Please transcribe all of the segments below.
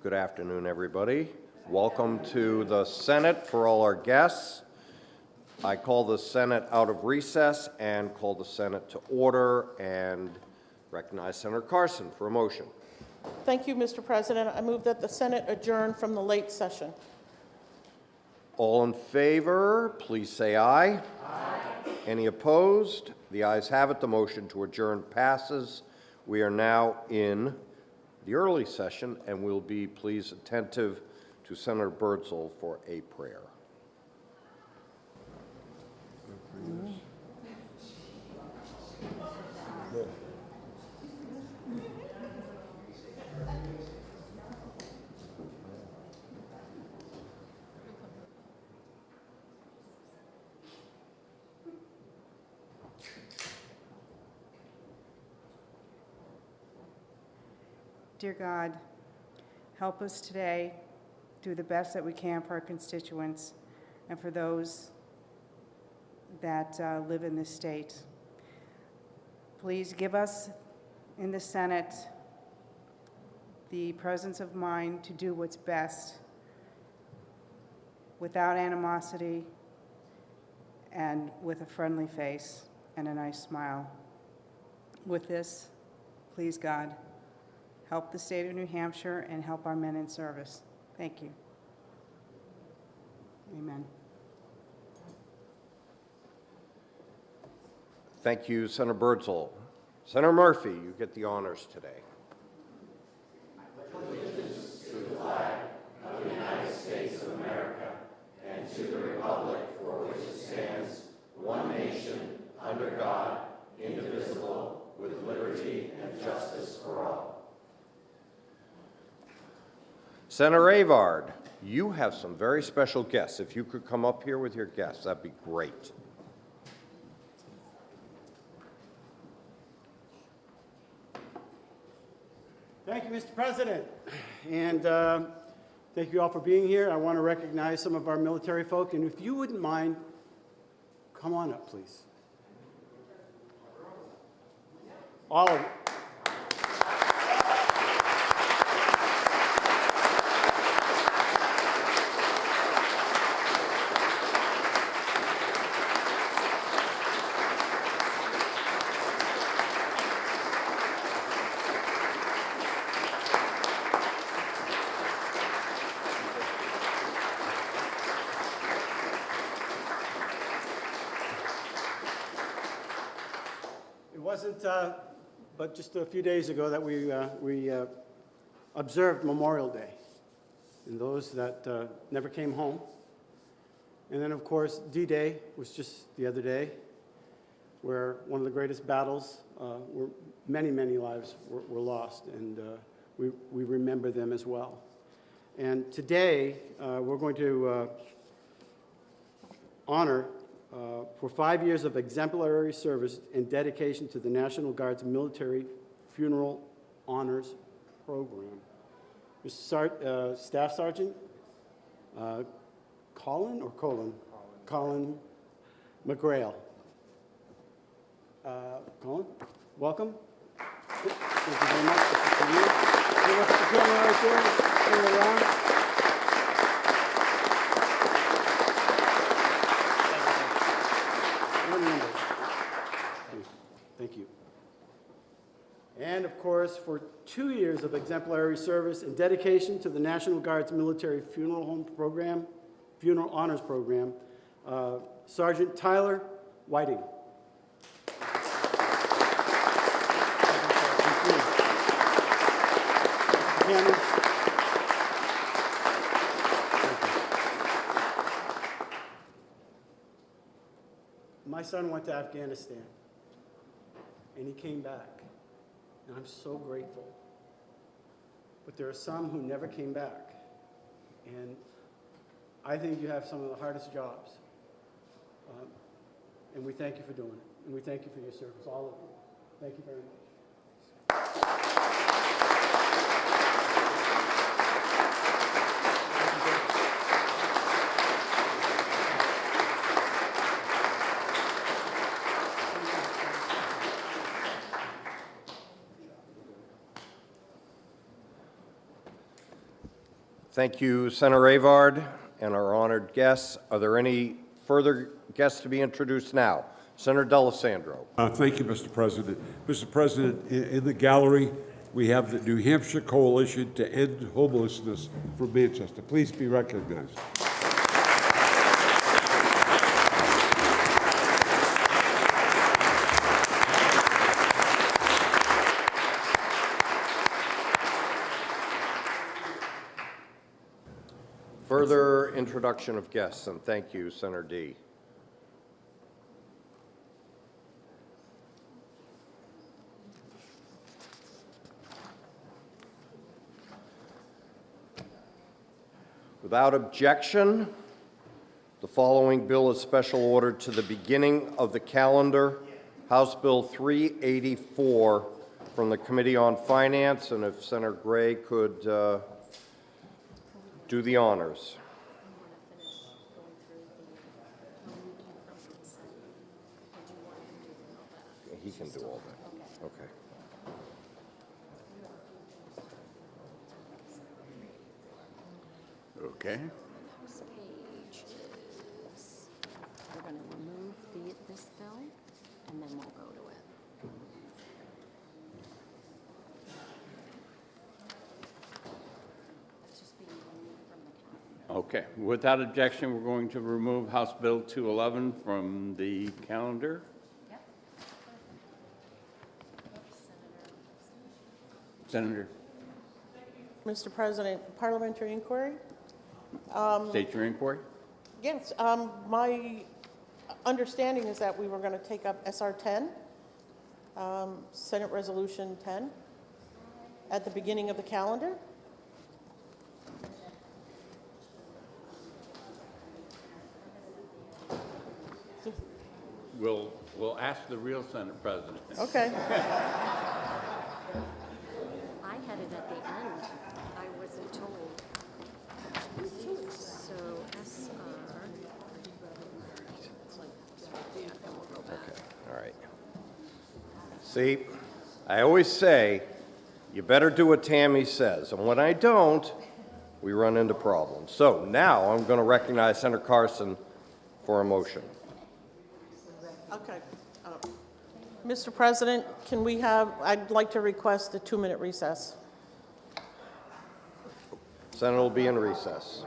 Good afternoon, everybody. Welcome to the Senate for all our guests. I call the Senate out of recess and call the Senate to order and recognize Senator Carson for a motion. Thank you, Mr. President. I move that the Senate adjourn from the late session. All in favor, please say aye. Aye. Any opposed? The ayes have it. The motion to adjourn passes. We are now in the early session, and we'll be, please, attentive to Senator Birdsell for a prayer. Dear God, help us today do the best that we can for our constituents and for those that live in this state. Please give us in the Senate the presence of mind to do what's best without animosity and with a friendly face and a nice smile. With this, please, God, help the state of New Hampshire and help our men in service. Thank you. Amen. Thank you, Senator Birdsell. Senator Murphy, you get the honors today. I pledge allegiance to the flag of the United States of America and to the republic for which it stands, one nation, under God, indivisible, with liberty and justice for all. Senator Avard, you have some very special guests. If you could come up here with your guests, that'd be great. Thank you, Mr. President. And thank you all for being here. I want to recognize some of our military folk. And if you wouldn't mind, come on up, please. All of you. But just a few days ago that we observed Memorial Day, and those that never came home. And then, of course, D-Day was just the other day, where one of the greatest battles, where many, many lives were lost, and we remember them as well. And today, we're going to honor for 5 years of exemplary service and dedication to the National Guard's Military Funeral Honors Program. Mr. Staff Sergeant Colin McGrail. Colin, welcome. Thank you very much. Good to see you. Can you look at the camera right there? Turn it around. Thank you. And of course, for 2 years of exemplary service and dedication to the National Guard's Military Funeral Honors Program, Sergeant Tyler Whiting. My son went to Afghanistan, and he came back, and I'm so grateful. But there are some who never came back, and I think you have some of the hardest jobs, and we thank you for doing it, and we thank you for your service, all of you. Thank you very much. Thank you, Senator Avard, and our honored guests. Are there any further guests to be introduced now? Senator D'Alessandro. Thank you, Mr. President. Mr. President, in the gallery, we have the New Hampshire Coalition to End Homelessness from Manchester. Please be recognized. Further introduction of guests, and thank you, Senator D. Without objection, the following bill is special ordered to the beginning of the calendar. House Bill 384 from the Committee on Finance, and if Senator Gray could do the honors. He can do all that. Okay. Okay. This page is, we're going to remove this bill, and then we'll go to it. It's just being removed from the calendar. Okay. Without objection, we're going to remove House Bill 211 from the calendar. Yep. Senator, Mr. President, parliamentary inquiry? state your inquiry. Yes, my understanding is that we were going to take up SR 10, Senate Resolution 10, at the beginning of the calendar. We'll ask the real Senate President. Okay. I had it at the end. I wasn't told. So SR. Yeah, and we'll go back. Okay, all right. See, I always say, you better do what Tammy says, and when I don't, we run into problems. So now I'm going to recognize Senator Carson for a motion. Okay. Mr. President, can we have, I'd like to request a 2-minute recess. Senate will be in recess.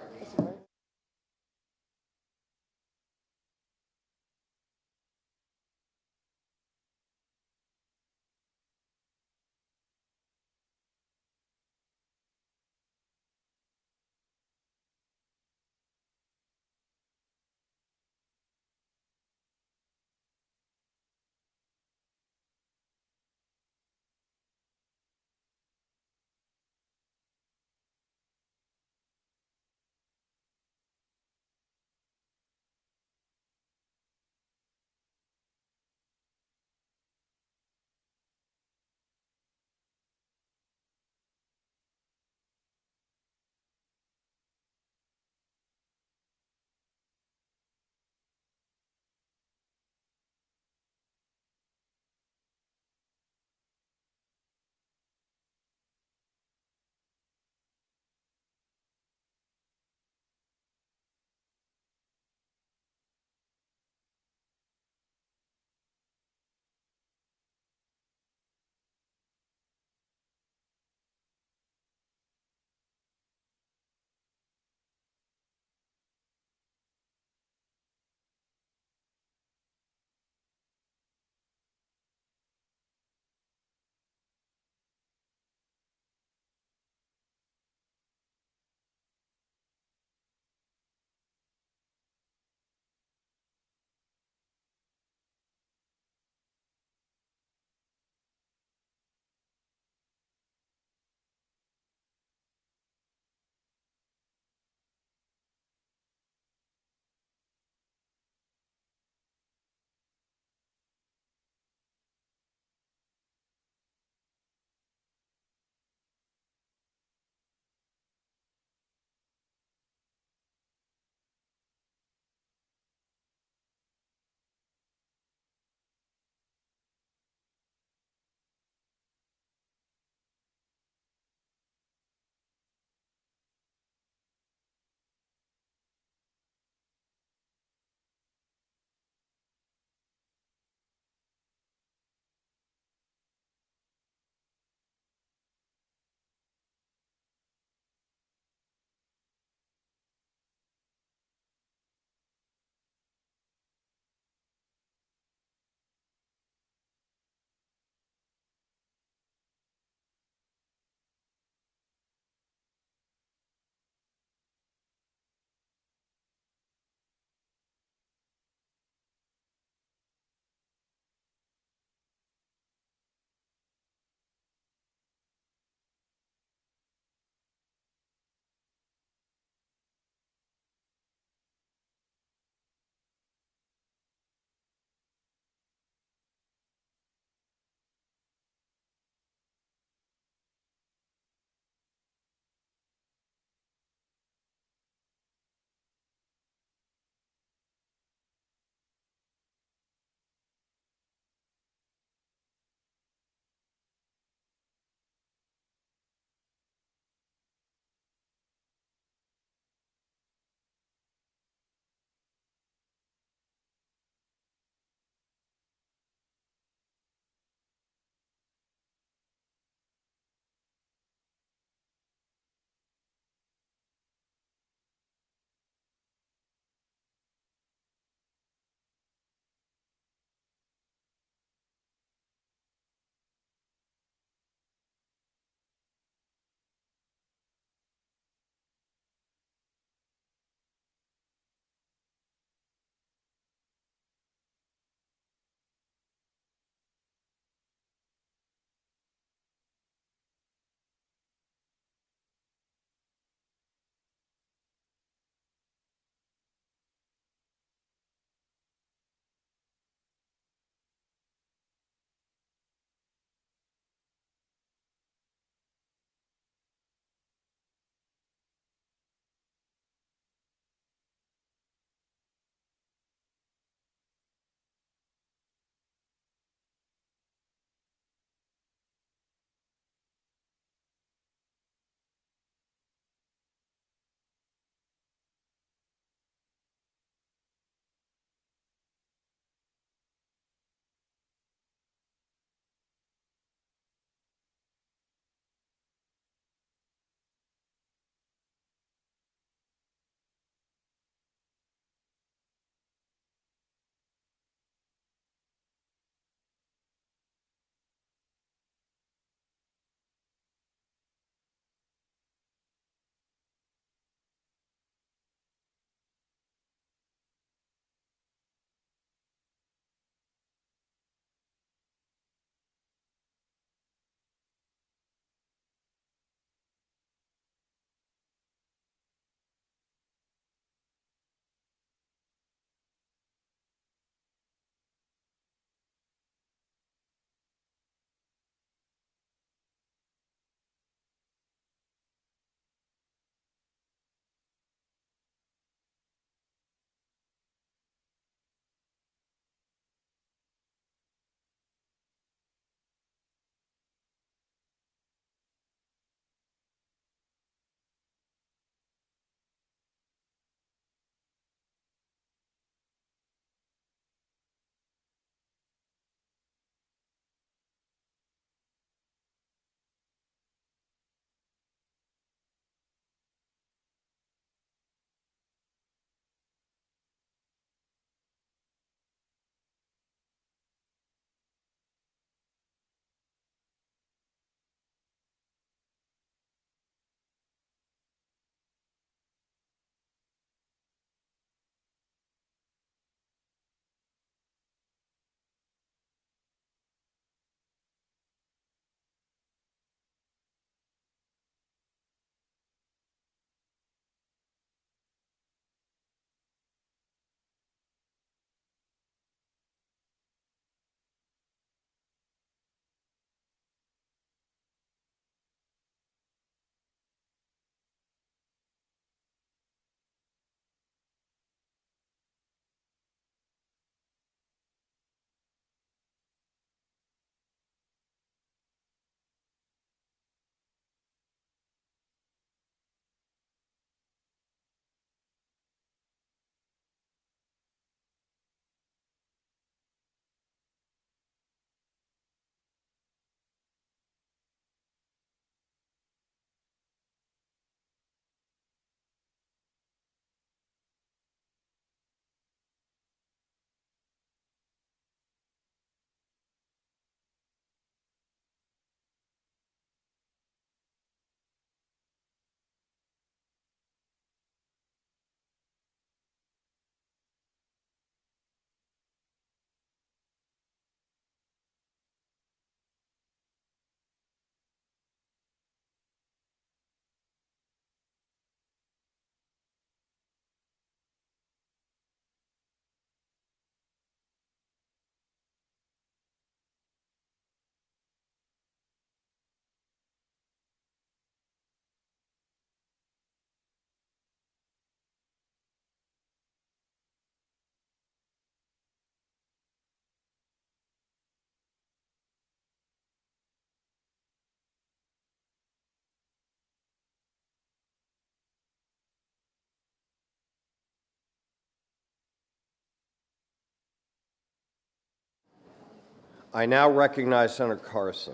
I now recognize Senator Carson.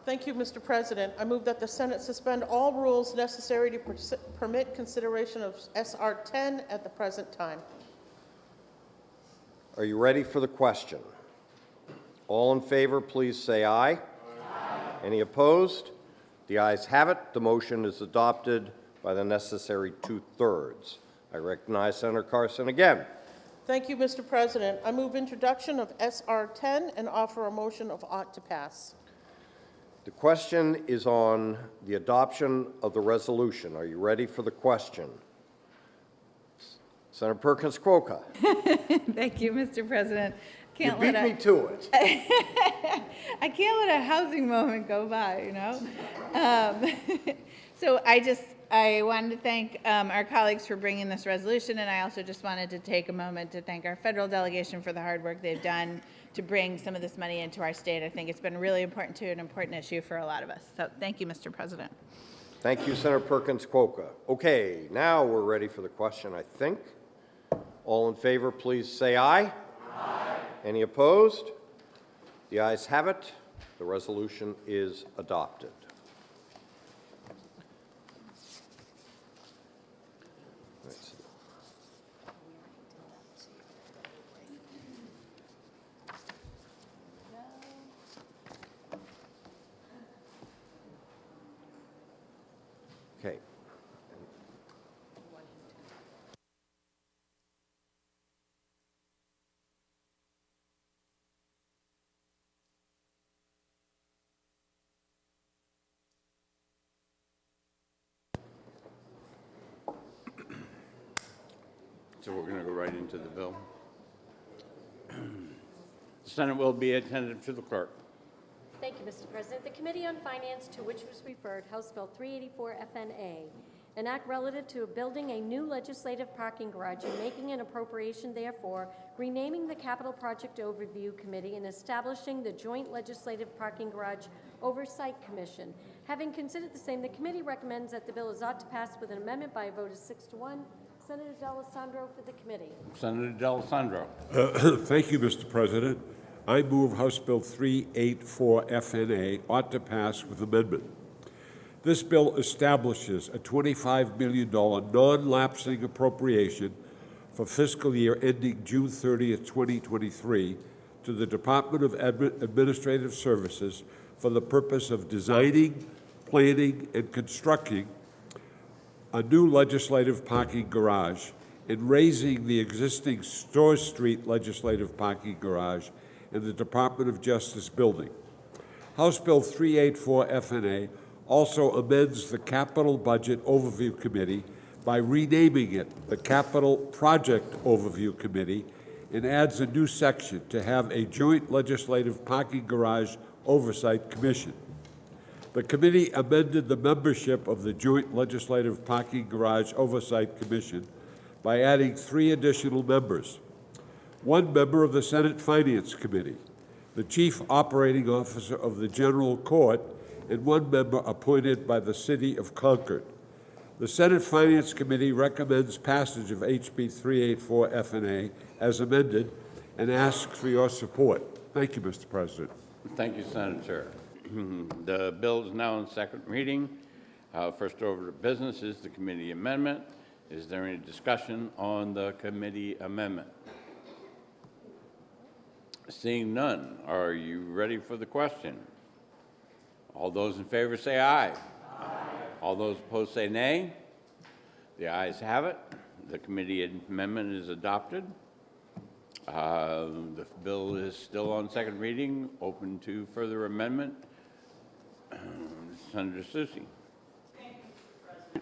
Thank you, Mr. President. I move that the Senate suspend all rules necessary to permit consideration of SR 10 at the present time. Are you ready for the question? All in favor, please say aye. Aye. Any opposed? The ayes have it. The motion is adopted by the necessary 2/3. I recognize Senator Carson again. Thank you, Mr. President. I move introduction of SR 10 and offer a motion of ought to pass. The question is on the adoption of the resolution. Are you ready for the question? Senator Perkins Quokka. Thank you, Mr. President. You beat me to it. I can't let a housing moment go by, you know? So I wanted to thank our colleagues for bringing this resolution, and I also just wanted to take a moment to thank our federal delegation for the hard work they've done to bring some of this money into our state. I think it's been really important to an important issue for a lot of us. So thank you, Mr. President. Thank you, Senator Perkins Quokka. Okay, now we're ready for the question, I think. All in favor, please say aye. Aye. Any opposed? The ayes have it. The resolution is adopted. Okay. So we're going to go right into the bill. The Senate will be attentive to the clerk. Thank you, Mr. President. The Committee on Finance, to which was referred, House Bill 384 FNA, an act relative to building a new legislative parking garage and making an appropriation therefore, renaming the Capital Project Overview Committee and establishing the Joint Legislative Parking Garage Oversight Commission. Having considered the same, the committee recommends that the bill is ought to pass with an amendment by a vote of 6-1. Senator D'Alessandro for the committee. Senator D'Alessandro. Thank you, Mr. President. I move House Bill 384 FNA ought to pass with amendment. This bill establishes a $25 million non-lapsing appropriation for fiscal year ending June 30th, 2023 to the Department of Administrative Services for the purpose of designing, planning, and constructing a new legislative parking garage and raising the existing Store Street legislative parking garage in the Department of Justice building. House Bill 384 FNA also amends the Capital Budget Overview Committee by renaming it the Capital Project Overview Committee and adds a new section to have a Joint Legislative Parking Garage Oversight Commission. The committee amended the membership of the Joint Legislative Parking Garage Oversight Commission by adding 3 additional members. 1 member of the Senate Finance Committee, the Chief Operating Officer of the General Court, and 1 member appointed by the City of Concord. The Senate Finance Committee recommends passage of HB 384 FNA as amended and asks for your support. Thank you, Mr. President. Thank you, Senator. The bill is now in second reading. First order of business is the committee amendment. Is there any discussion on the committee amendment? Seeing none, are you ready for the question? All those in favor say aye. Aye. All those opposed say nay. The ayes have it. The committee amendment is adopted. The bill is still on second reading, open to further amendment. Senator Susi.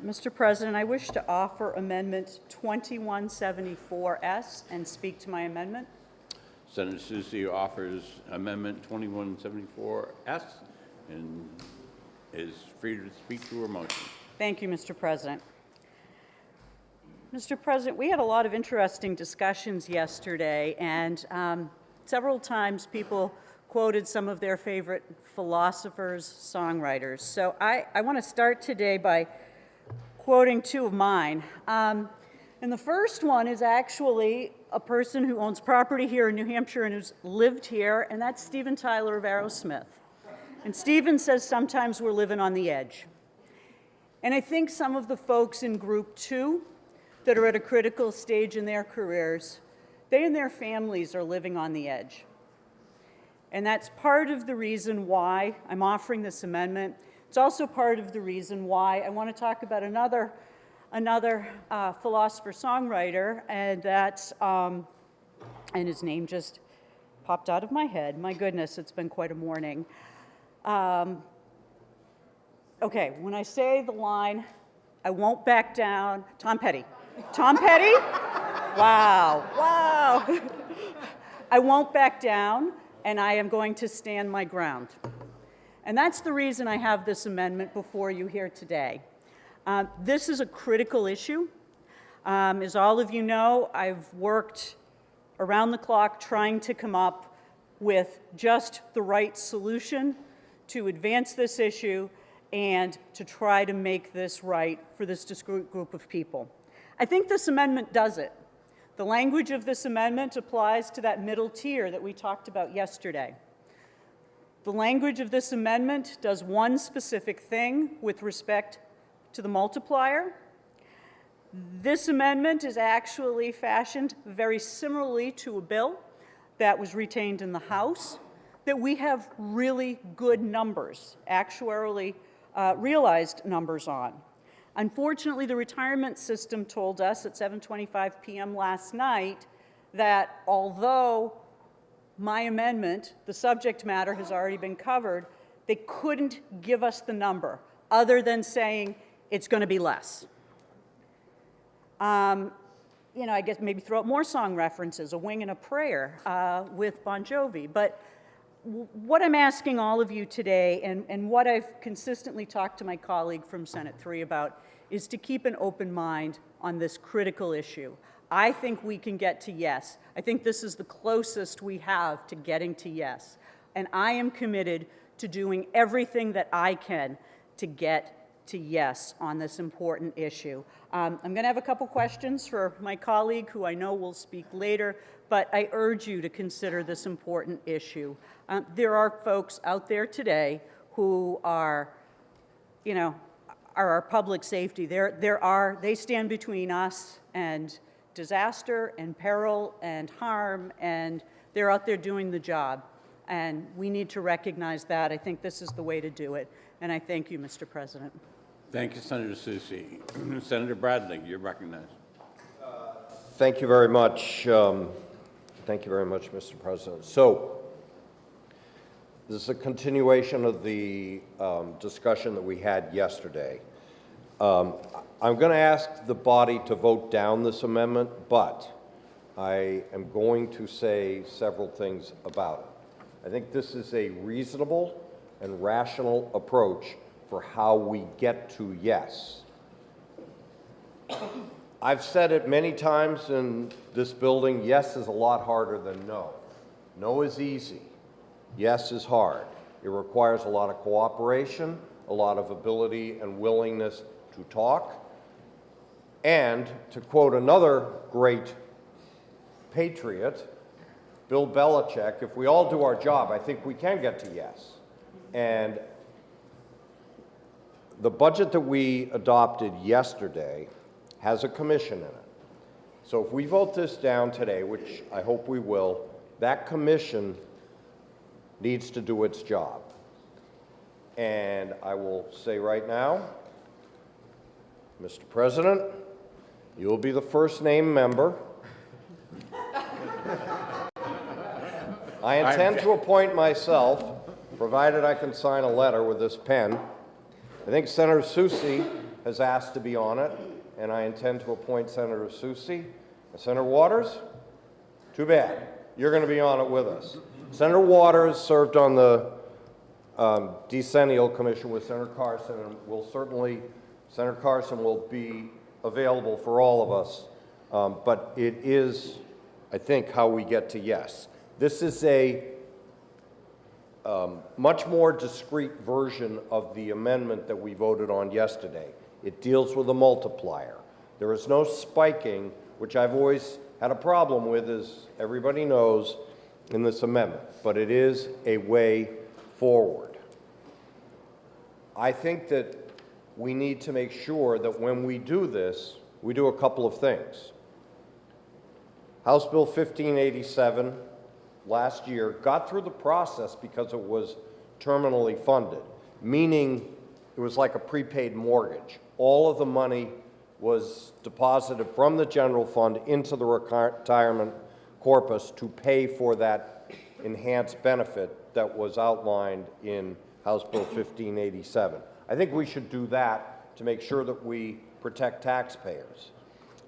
Mr. President, I wish to offer Amendment 2174S and speak to my amendment. Senator Susi offers Amendment 2174S and is free to speak to her motion. Thank you, Mr. President. Mr. President, we had a lot of interesting discussions yesterday, and several times people quoted some of their favorite philosophers, songwriters. So I want to start today by quoting 2 of mine. And the first one is actually a person who owns property here in New Hampshire and who's lived here, and that's Stephen Tyler of Aerosmith. And Stephen says sometimes we're living on the edge. And I think some of the folks in Group 2 that are at a critical stage in their careers, they and their families are living on the edge. And that's part of the reason why I'm offering this amendment. It's also part of the reason why I want to talk about another philosopher-songwriter, and that's, and his name just popped out of my head. My goodness, it's been quite a morning. Okay, when I say the line, I won't back down, Tom Petty. Tom Petty? Wow, wow. I won't back down, and I am going to stand my ground. And that's the reason I have this amendment before you here today. This is a critical issue. As all of you know, I've worked around the clock trying to come up with just the right solution to advance this issue and to try to make this right for this discrete group of people. I think this amendment does it. The language of this amendment applies to that middle tier that we talked about yesterday. The language of this amendment does one specific thing with respect to the multiplier. This amendment is actually fashioned very similarly to a bill that was retained in the House, that we have really good numbers, actuarially realized numbers on. Unfortunately, the retirement system told us at 7:25 p.m. last night that although my amendment, the subject matter has already been covered, they couldn't give us the number other than saying it's going to be less. You know, I guess maybe throw out more song references, A Wing and a Prayer with Bon Jovi. But what I'm asking all of you today, and what I've consistently talked to my colleague from Senate 3 about, is to keep an open mind on this critical issue. I think we can get to yes. I think this is the closest we have to getting to yes. And I am committed to doing everything that I can to get to yes on this important issue. I'm going to have a couple questions for my colleague, who I know will speak later, but I urge you to consider this important issue. There are folks out there today who are, you know, are our public safety. They stand between us and disaster and peril and harm, and they're out there doing the job. And we need to recognize that. I think this is the way to do it. And I thank you, Mr. President. Thank you, Senator Susi. Senator Bradley, you're recognized. Thank you very much. Thank you very much, Mr. President. So, this is a continuation of the discussion that we had yesterday. I'm going to ask the body to vote down this amendment, but I am going to say several things about it. I think this is a reasonable and rational approach for how we get to yes. I've said it many times in this building, yes is a lot harder than no. No is easy. Yes is hard. It requires a lot of cooperation, a lot of ability and willingness to talk. And to quote another great patriot, Bill Belichick, if we all do our job, I think we can get to yes. And the budget that we adopted yesterday has a commission in it. So if we vote this down today, which I hope we will, that commission needs to do its job. And I will say right now, Mr. President, you will be the first named member. I intend to appoint myself, provided I can sign a letter with this pen. I think Senator Susi has asked to be on it, and I intend to appoint Senator Susi. Senator Waters? Too bad. You're going to be on it with us. Senator Waters served on the Decennial Commission with Senator Carson, and Senator Carson will be available for all of us. But it is, I think, how we get to yes. This is a much more discrete version of the amendment that we voted on yesterday. It deals with a multiplier. There is no spiking, which I've always had a problem with, as everybody knows, in this amendment, but it is a way forward. I think that we need to make sure that when we do this, we do a couple of things. House Bill 1587 last year got through the process because it was terminally funded, meaning it was like a prepaid mortgage. All of the money was deposited from the general fund into the retirement corpus to pay for that enhanced benefit that was outlined in House Bill 1587. I think we should do that to make sure that we protect taxpayers.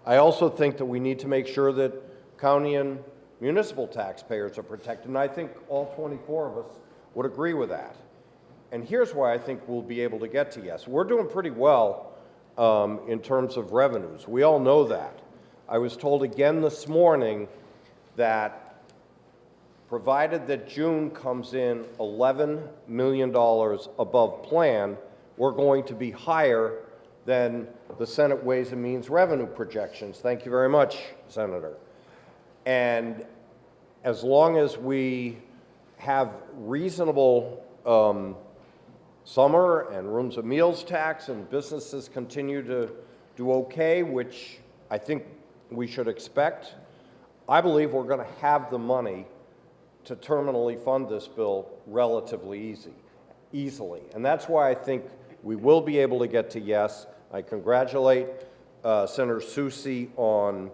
I also think that we need to make sure that county and municipal taxpayers are protected, and I think all 24 of us would agree with that. And here's why I think we'll be able to get to yes. We're doing pretty well in terms of revenues. We all know that. I was told again this morning that provided that June comes in $11 million above plan, we're going to be higher than the Senate Ways and Means revenue projections. Thank you very much, Senator. And as long as we have reasonable summer and rooms and meals tax and businesses continue to do okay, which I think we should expect, I believe we're going to have the money to terminally fund this bill relatively easily. And that's why I think we will be able to get to yes. I congratulate Senator Soucy on,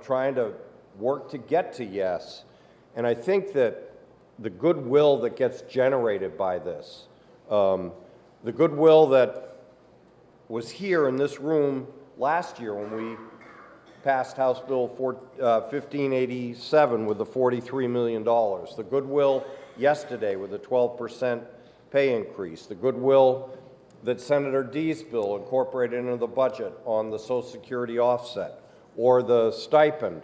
trying to work to get to yes. And I think that the goodwill that gets generated by this, the goodwill that was here in this room last year when we passed House Bill 1587 with the $43 million, the goodwill yesterday with the 12% pay increase, the goodwill that Senator Dee's bill incorporated into the budget on the Social Security offset or the stipend.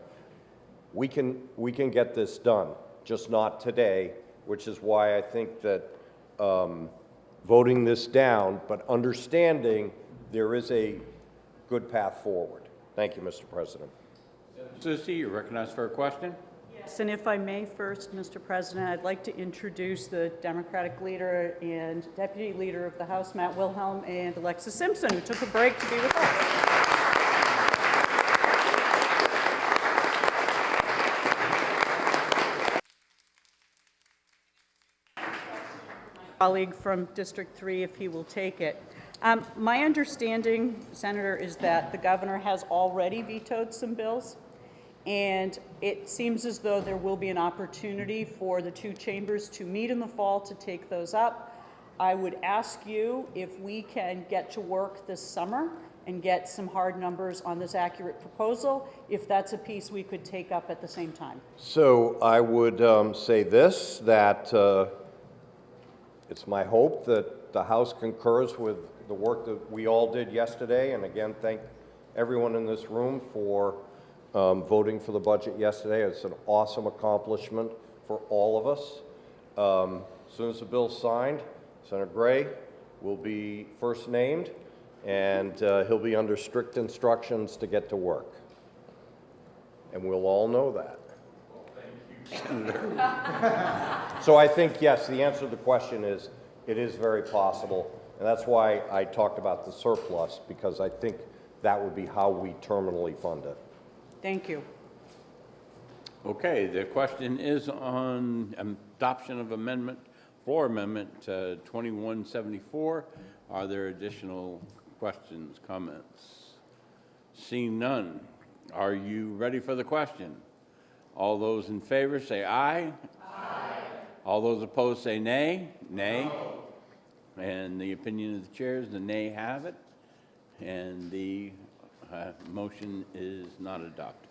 We can get this done, just not today, which is why I think that voting this down, but understanding there is a good path forward. Thank you, Mr. President. Soucy, you're recognized for a question. Yes, and if I may first, Mr. President, I'd like to introduce the Democratic leader and Deputy Leader of the House, Matt Wilhelm, and Alexis Simpson, who took a break to be with us. Colleague from District 3, if he will take it. My understanding, Senator, is that the governor has already vetoed some bills, and it seems as though there will be an opportunity for the two chambers to meet in the fall to take those up. I would ask you if we can get to work this summer and get some hard numbers on this accurate proposal, if that's a piece we could take up at the same time. So I would say this, that it's my hope that the House concurs with the work that we all did yesterday, and again, thank everyone in this room for voting for the budget yesterday. It's an awesome accomplishment for all of us. As soon as the bill's signed, Senator Gray will be first named, and he'll be under strict instructions to get to work. And we'll all know that. So I think, yes, the answer to the question is, it is very possible, and that's why I talked about the surplus, because I think that would be how we terminally fund it. Thank you. Okay, the question is on adoption of floor amendment 2174. Are there additional questions, comments? Seeing none, are you ready for the question? All those in favor say aye. Aye. All those opposed say nay. Nay. No. And the opinion of the chair is the nay have it, and the motion is not adopted.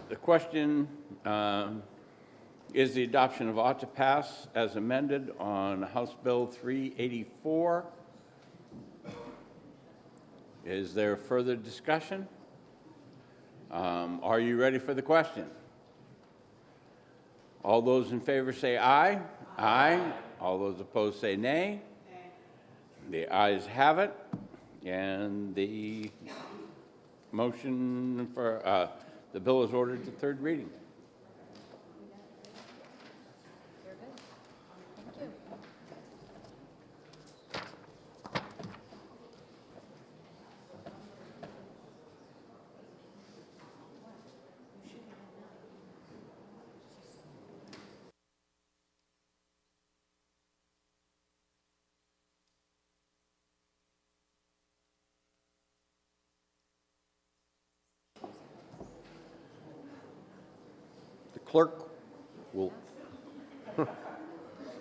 The question is the adoption of ought to pass as amended on House Bill 384. Is there further discussion? Are you ready for the question? All those in favor say aye. Aye. All those opposed say nay. The ayes have it, and the motion for, the bill is ordered to third reading.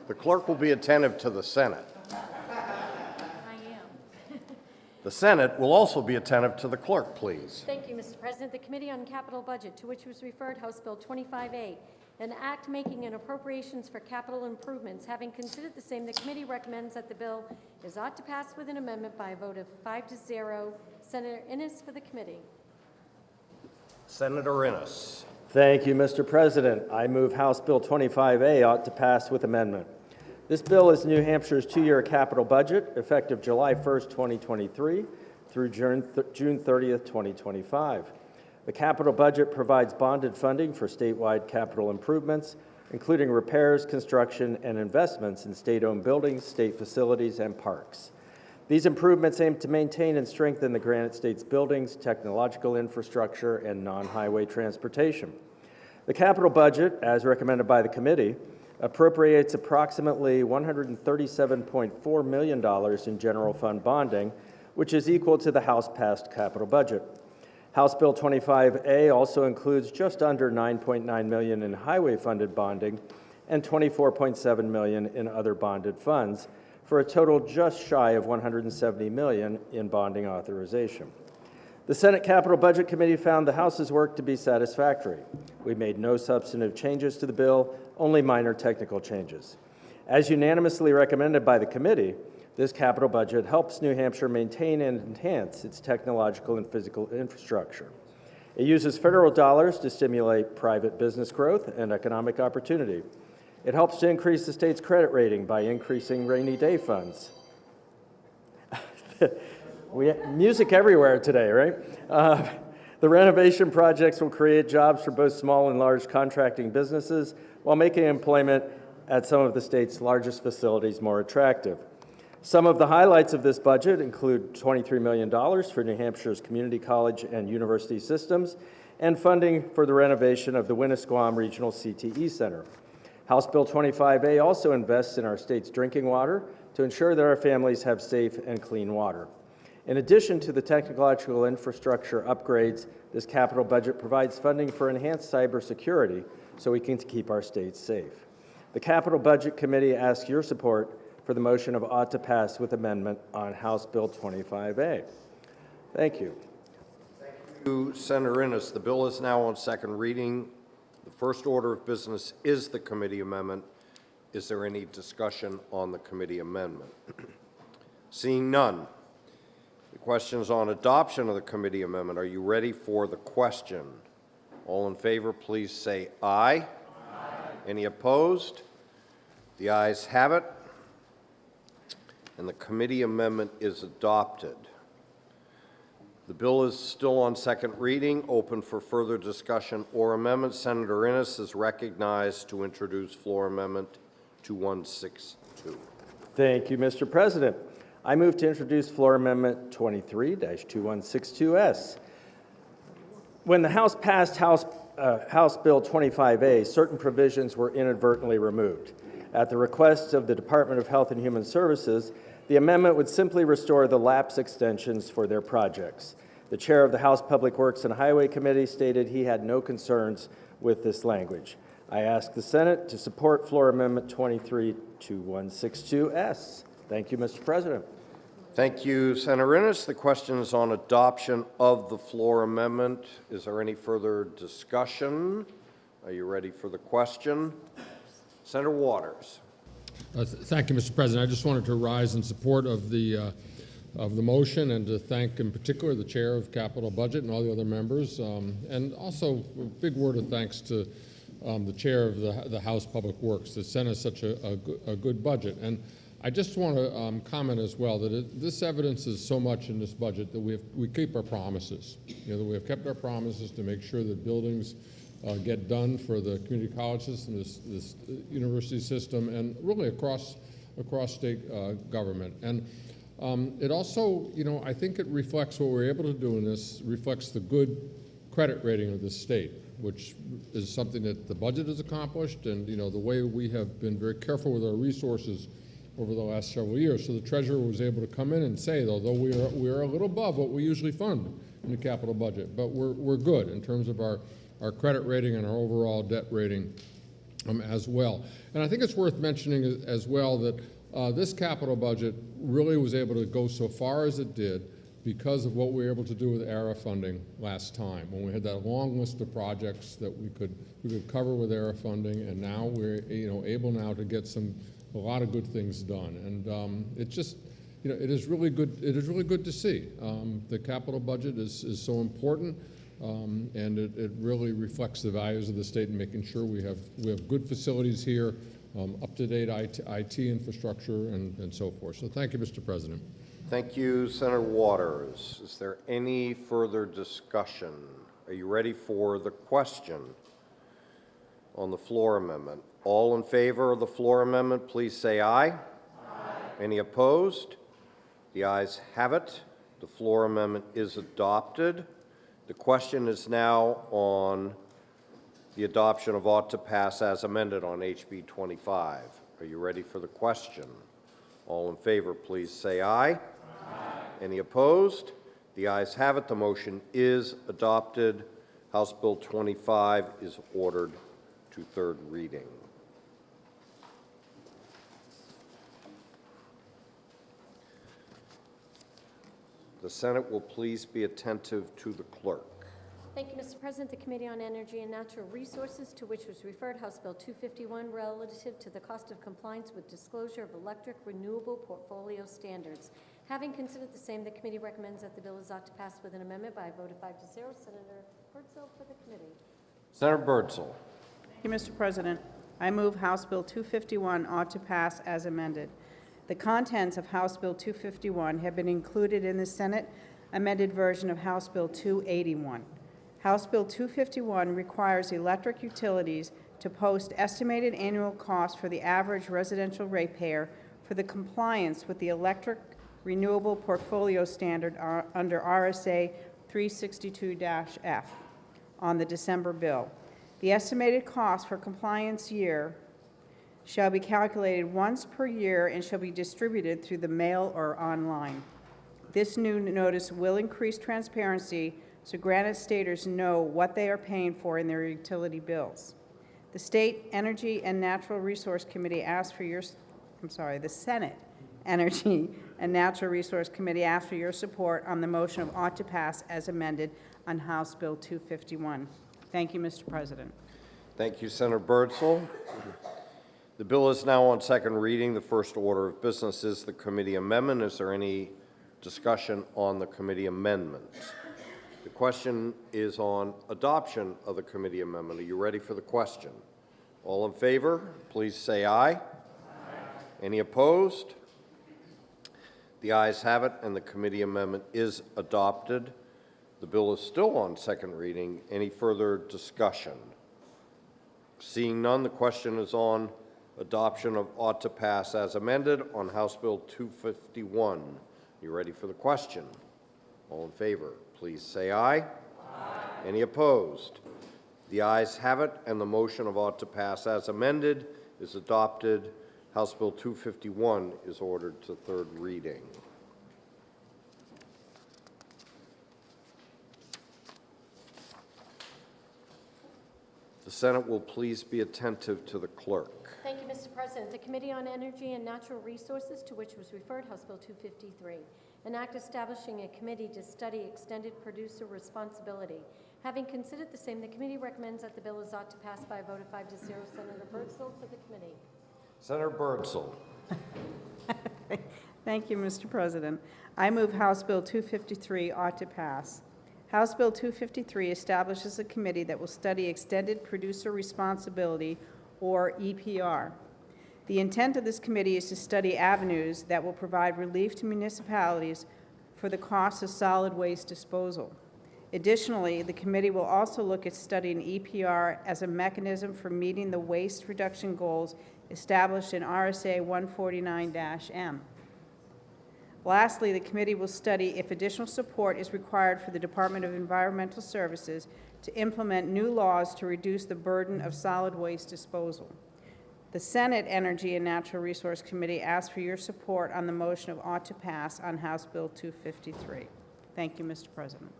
The clerk will be attentive to the Senate. I am. The Senate will also be attentive to the clerk, please. Thank you, Mr. President. The Committee on Capital Budget, to which was referred House Bill 25A, an act making an appropriations for capital improvements. Having considered the same, the committee recommends that the bill is ought to pass with an amendment by a vote of 5-0. Senator Innes for the committee. Senator Innes. Thank you, Mr. President. I move House Bill 25A ought to pass with amendment. This bill is New Hampshire's two-year capital budget, effective July 1st, 2023 through June 30th, 2025. The capital budget provides bonded funding for statewide capital improvements, including repairs, construction, and investments in state-owned buildings, state facilities, and parks. These improvements aim to maintain and strengthen the Granite State's buildings, technological infrastructure, and non-highway transportation. The capital budget, as recommended by the committee, appropriates approximately $137.4 million in general fund bonding, which is equal to the House-passed capital budget. House Bill 25A also includes just under $9.9 million in highway-funded bonding and $24.7 million in other bonded funds, for a total just shy of $170 million in bonding authorization. The Senate Capital Budget Committee found the House's work to be satisfactory. We made no substantive changes to the bill, only minor technical changes. As unanimously recommended by the committee, this capital budget helps New Hampshire maintain and enhance its technological and physical infrastructure. It uses federal dollars to stimulate private business growth and economic opportunity. It helps to increase the state's credit rating by increasing rainy day funds. Music everywhere today, right? The renovation projects will create jobs for both small and large contracting businesses while making employment at some of the state's largest facilities more attractive. Some of the highlights of this budget include $23 million for New Hampshire's community college and university systems and funding for the renovation of the Winnisquam Regional CTE Center. House Bill 25A also invests in our state's drinking water to ensure that our families have safe and clean water. In addition to the technological infrastructure upgrades, this capital budget provides funding for enhanced cybersecurity so we can keep our states safe. The Capital Budget Committee asks your support for the motion of ought to pass with amendment on House Bill 25A. Thank you. Thank you, Senator Innes. The bill is now on second reading. The first order of business is the committee amendment. Is there any discussion on the committee amendment? Seeing none. The question is on adoption of the committee amendment. Are you ready for the question? All in favor, please say aye. Aye. Any opposed? The ayes have it, and the committee amendment is adopted. The bill is still on second reading, open for further discussion or amendment. Senator Innes is recognized to introduce floor amendment 2162. Thank you, Mr. President. I move to introduce floor amendment 23-2162S. When the House passed House Bill 25A, certain provisions were inadvertently removed. At the request of the Department of Health and Human Services, the amendment would simply restore the lapse extensions for their projects. The chair of the House Public Works and Highway Committee stated he had no concerns with this language. I ask the Senate to support floor amendment 23-2162S. Thank you, Mr. President. Thank you, Senator Innes. The question is on adoption of the floor amendment. Is there any further discussion? Are you ready for the question? Senator Waters. Thank you, Mr. President. I just wanted to rise in support of the motion and to thank in particular the chair of Capital Budget and all the other members, and also a big word of thanks to the chair of the House Public Works that sent us such a good budget. And I just want to comment as well that this evidences so much in this budget that we keep our promises. You know, that we have kept our promises to make sure that buildings get done for the community college system, this university system, and really across state government. And it also, you know, I think it reflects what we're able to do in this, reflects the good credit rating of the state, which is something that the budget has accomplished, and, you know, the way we have been very careful with our resources over the last several years. So the treasurer was able to come in and say, though we are a little above what we usually fund in the capital budget, but we're good in terms of our credit rating and our overall debt rating as well. And I think it's worth mentioning as well that this capital budget really was able to go so far as it did because of what we were able to do with ARA funding last time, when we had that long list of projects that we could cover with ARA funding, and now we're, you know, able now to get a lot of good things done. And it just, you know, it is really good. It is really good to see. The capital budget is so important, and it really reflects the values of the state and making sure we have good facilities here, up-to-date IT infrastructure, and so forth. So thank you, Mr. President. Thank you, Senator Waters. Is there any further discussion? Are you ready for the question on the floor amendment? All in favor of the floor amendment, please say aye. Aye. Any opposed? The ayes have it. The floor amendment is adopted. The question is now on the adoption of ought to pass as amended on HB 25. Are you ready for the question? All in favor, please say aye. Aye. Any opposed? The ayes have it. The motion is adopted. House Bill 25 is ordered to third reading. The Senate will please be attentive to the clerk. Thank you, Mr. President. The Committee on Energy and Natural Resources, to which was referred House Bill 251, relative to the cost of compliance with disclosure of electric renewable portfolio standards. Having considered the same, the committee recommends that the bill is ought to pass with an amendment by a vote of 5-0. Senator Birdsell for the committee. Senator Birdsell. Thank you, Mr. President. I move House Bill 251 ought to pass as amended. The contents of House Bill 251 have been included in the Senate amended version of House Bill 281. House Bill 251 requires electric utilities to post estimated annual costs for the average residential ratepayer for the compliance with the electric renewable portfolio standard under RSA 362-F on the December bill. The estimated cost for compliance year shall be calculated once per year and shall be distributed through the mail or online. This new notice will increase transparency so Granite Staters know what they are paying for in their utility bills. The State Energy and Natural Resource Committee asked for your, the Senate Energy and Natural Resource Committee asked for your support on the motion of ought to pass as amended on House Bill 251. Thank you, Mr. President. Thank you, Senator Birdsell. The bill is now on second reading. The first order of business is the committee amendment. Is there any discussion on the committee amendment? The question is on adoption of the committee amendment. Are you ready for the question? All in favor, please say aye. Aye. Any opposed? The ayes have it, and the committee amendment is adopted. The bill is still on second reading. Any further discussion? Seeing none, the question is on adoption of ought to pass as amended on House Bill 251. You ready for the question? All in favor, please say aye. Aye. Any opposed? The ayes have it, and the motion of ought to pass as amended is adopted. House Bill 251 is ordered to third reading. The Senate will please be attentive to the clerk. Thank you, Mr. President. The Committee on Energy and Natural Resources, to which was referred House Bill 253, an act establishing a committee to study extended producer responsibility. Having considered the same, the committee recommends that the bill is ought to pass by a vote of 5-0. Senator Birdsell for the committee. Senator Birdsell. Thank you, Mr. President. I move House Bill 253 ought to pass. House Bill 253 establishes a committee that will study extended producer responsibility, or EPR. The intent of this committee is to study avenues that will provide relief to municipalities for the cost of solid waste disposal. Additionally, the committee will also look at studying EPR as a mechanism for meeting the waste reduction goals established in RSA 149-M. Lastly, the committee will study if additional support is required for the Department of Environmental Services to implement new laws to reduce the burden of solid waste disposal. The Senate Energy and Natural Resource Committee asks for your support on the motion of ought to pass on House Bill 253. Thank you, Mr. President.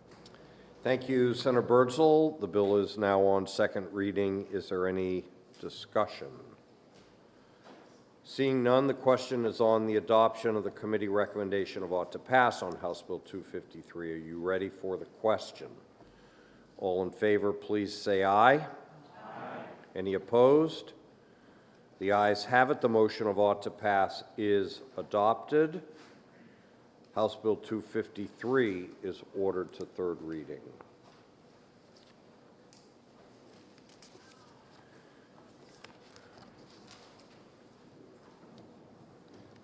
Thank you, Senator Birdsell. The bill is now on second reading. Is there any discussion? Seeing none, the question is on the adoption of the committee recommendation of ought to pass on House Bill 253. Are you ready for the question? All in favor, please say aye. Aye. Any opposed? The ayes have it. The motion of ought to pass is adopted. House Bill 253 is ordered to third reading.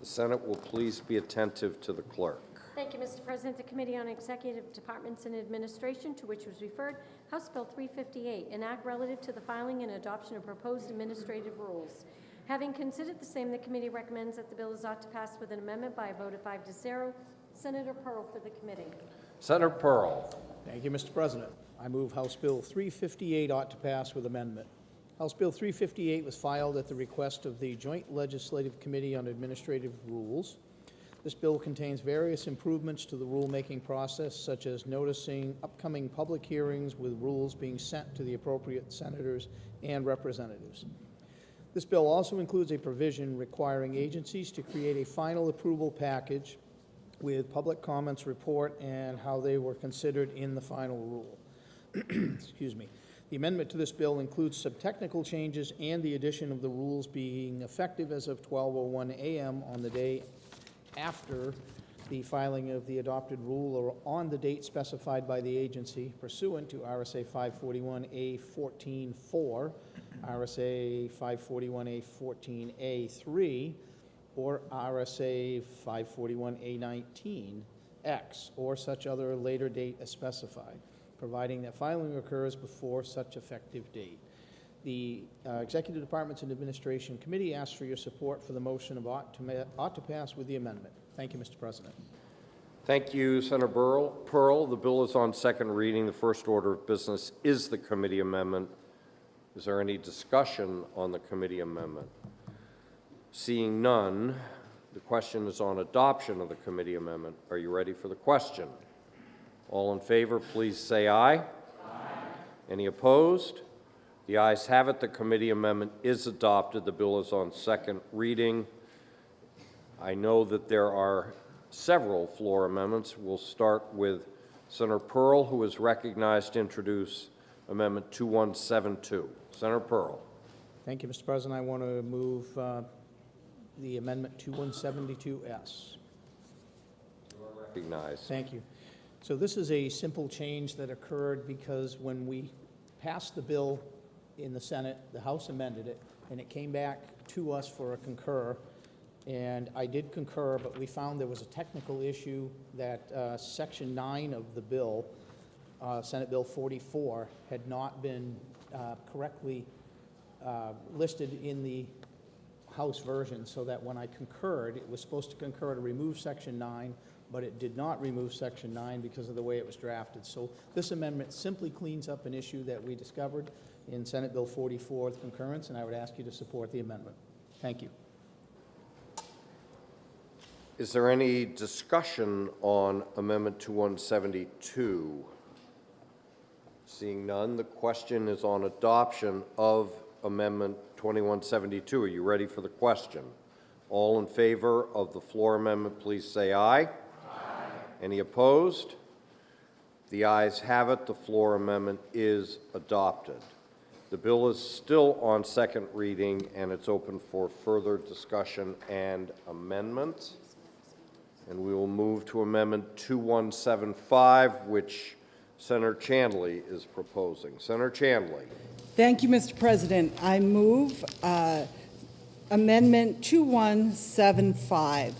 The Senate will please be attentive to the clerk. Thank you, Mr. President. The Committee on Executive Departments and Administration, to which was referred, House Bill 358, an act relative to the filing and adoption of proposed administrative rules. Having considered the same, the committee recommends that the bill is ought to pass with an amendment by a vote of 5-0. Senator Pearl for the committee. Senator Pearl. Thank you, Mr. President. I move House Bill 358 ought to pass with amendment. House Bill 358 was filed at the request of the Joint Legislative Committee on Administrative Rules. This bill contains various improvements to the rulemaking process, such as noticing upcoming public hearings with rules being sent to the appropriate senators and representatives. This bill also includes a provision requiring agencies to create a final approval package with public comments report and how they were considered in the final rule. Excuse me. The amendment to this bill includes some technical changes and the addition of the rules being effective as of 12:01 a.m. on the day after the filing of the adopted rule or on the date specified by the agency pursuant to RSA 541A14-4, RSA 541A14A3, or RSA 541A19X, or such other later date as specified, providing that filing occurs before such effective date. The Executive Departments and Administration Committee asks for your support for the motion of ought to pass with the amendment. Thank you, Mr. President. Thank you, Senator Pearl. The bill is on second reading. The first order of business is the committee amendment. Is there any discussion on the committee amendment? Seeing none, the question is on adoption of the committee amendment. Are you ready for the question? All in favor, please say aye. Aye. Any opposed? The ayes have it. The committee amendment is adopted. The bill is on second reading. I know that there are several floor amendments. We'll start with Senator Pearl, who is recognized to introduce Amendment 2172. Senator Pearl. Thank you, Mr. President. I want to move the amendment 2172S. You are recognized. Thank you. So this is a simple change that occurred because when we passed the bill in the Senate, the House amended it, and it came back to us for a concur, and I did concur, but we found there was a technical issue that Section 9 of the bill, Senate Bill 44, had not been correctly listed in the House version, so that when I concurred, it was supposed to concur to remove Section 9, but it did not remove Section 9 because of the way it was drafted. So this amendment simply cleans up an issue that we discovered in Senate Bill 44 with concurrence, and I would ask you to support the amendment. Thank you. Is there any discussion on Amendment 2172? Seeing none, the question is on adoption of Amendment 2172. Are you ready for the question? All in favor of the floor amendment, please say aye. Aye. Any opposed? The ayes have it. The floor amendment is adopted. The bill is still on second reading, and it's open for further discussion and amendments. And we will move to Amendment 2175, which Senator Chandley is proposing. Senator Chandley. Thank you, Mr. President. I move Amendment 2175.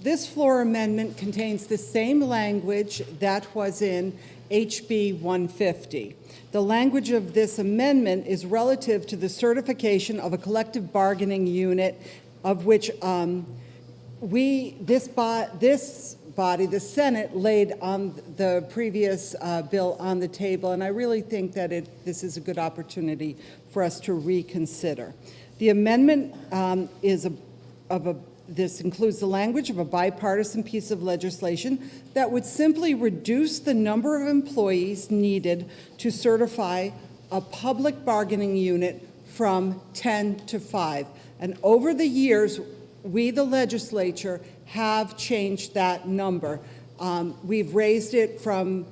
This floor amendment contains the same language that was in HB 150. The language of this amendment is relative to the certification of a collective bargaining unit of which this body, the Senate, laid on the previous bill on the table, and I really think that this is a good opportunity for us to reconsider. The amendment this includes the language of a bipartisan piece of legislation that would simply reduce the number of employees needed to certify a public bargaining unit from 10 to 5. And over the years, we, the legislature, have changed that number. We've raised it from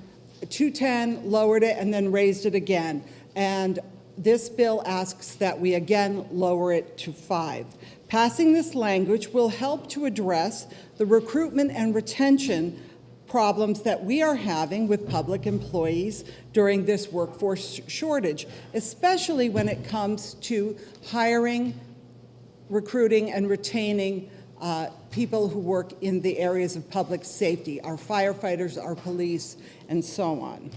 210, lowered it, and then raised it again. And this bill asks that we again lower it to 5. Passing this language will help to address the recruitment and retention problems that we are having with public employees during this workforce shortage, especially when it comes to hiring, recruiting, and retaining people who work in the areas of public safety, our firefighters, our police, and so on.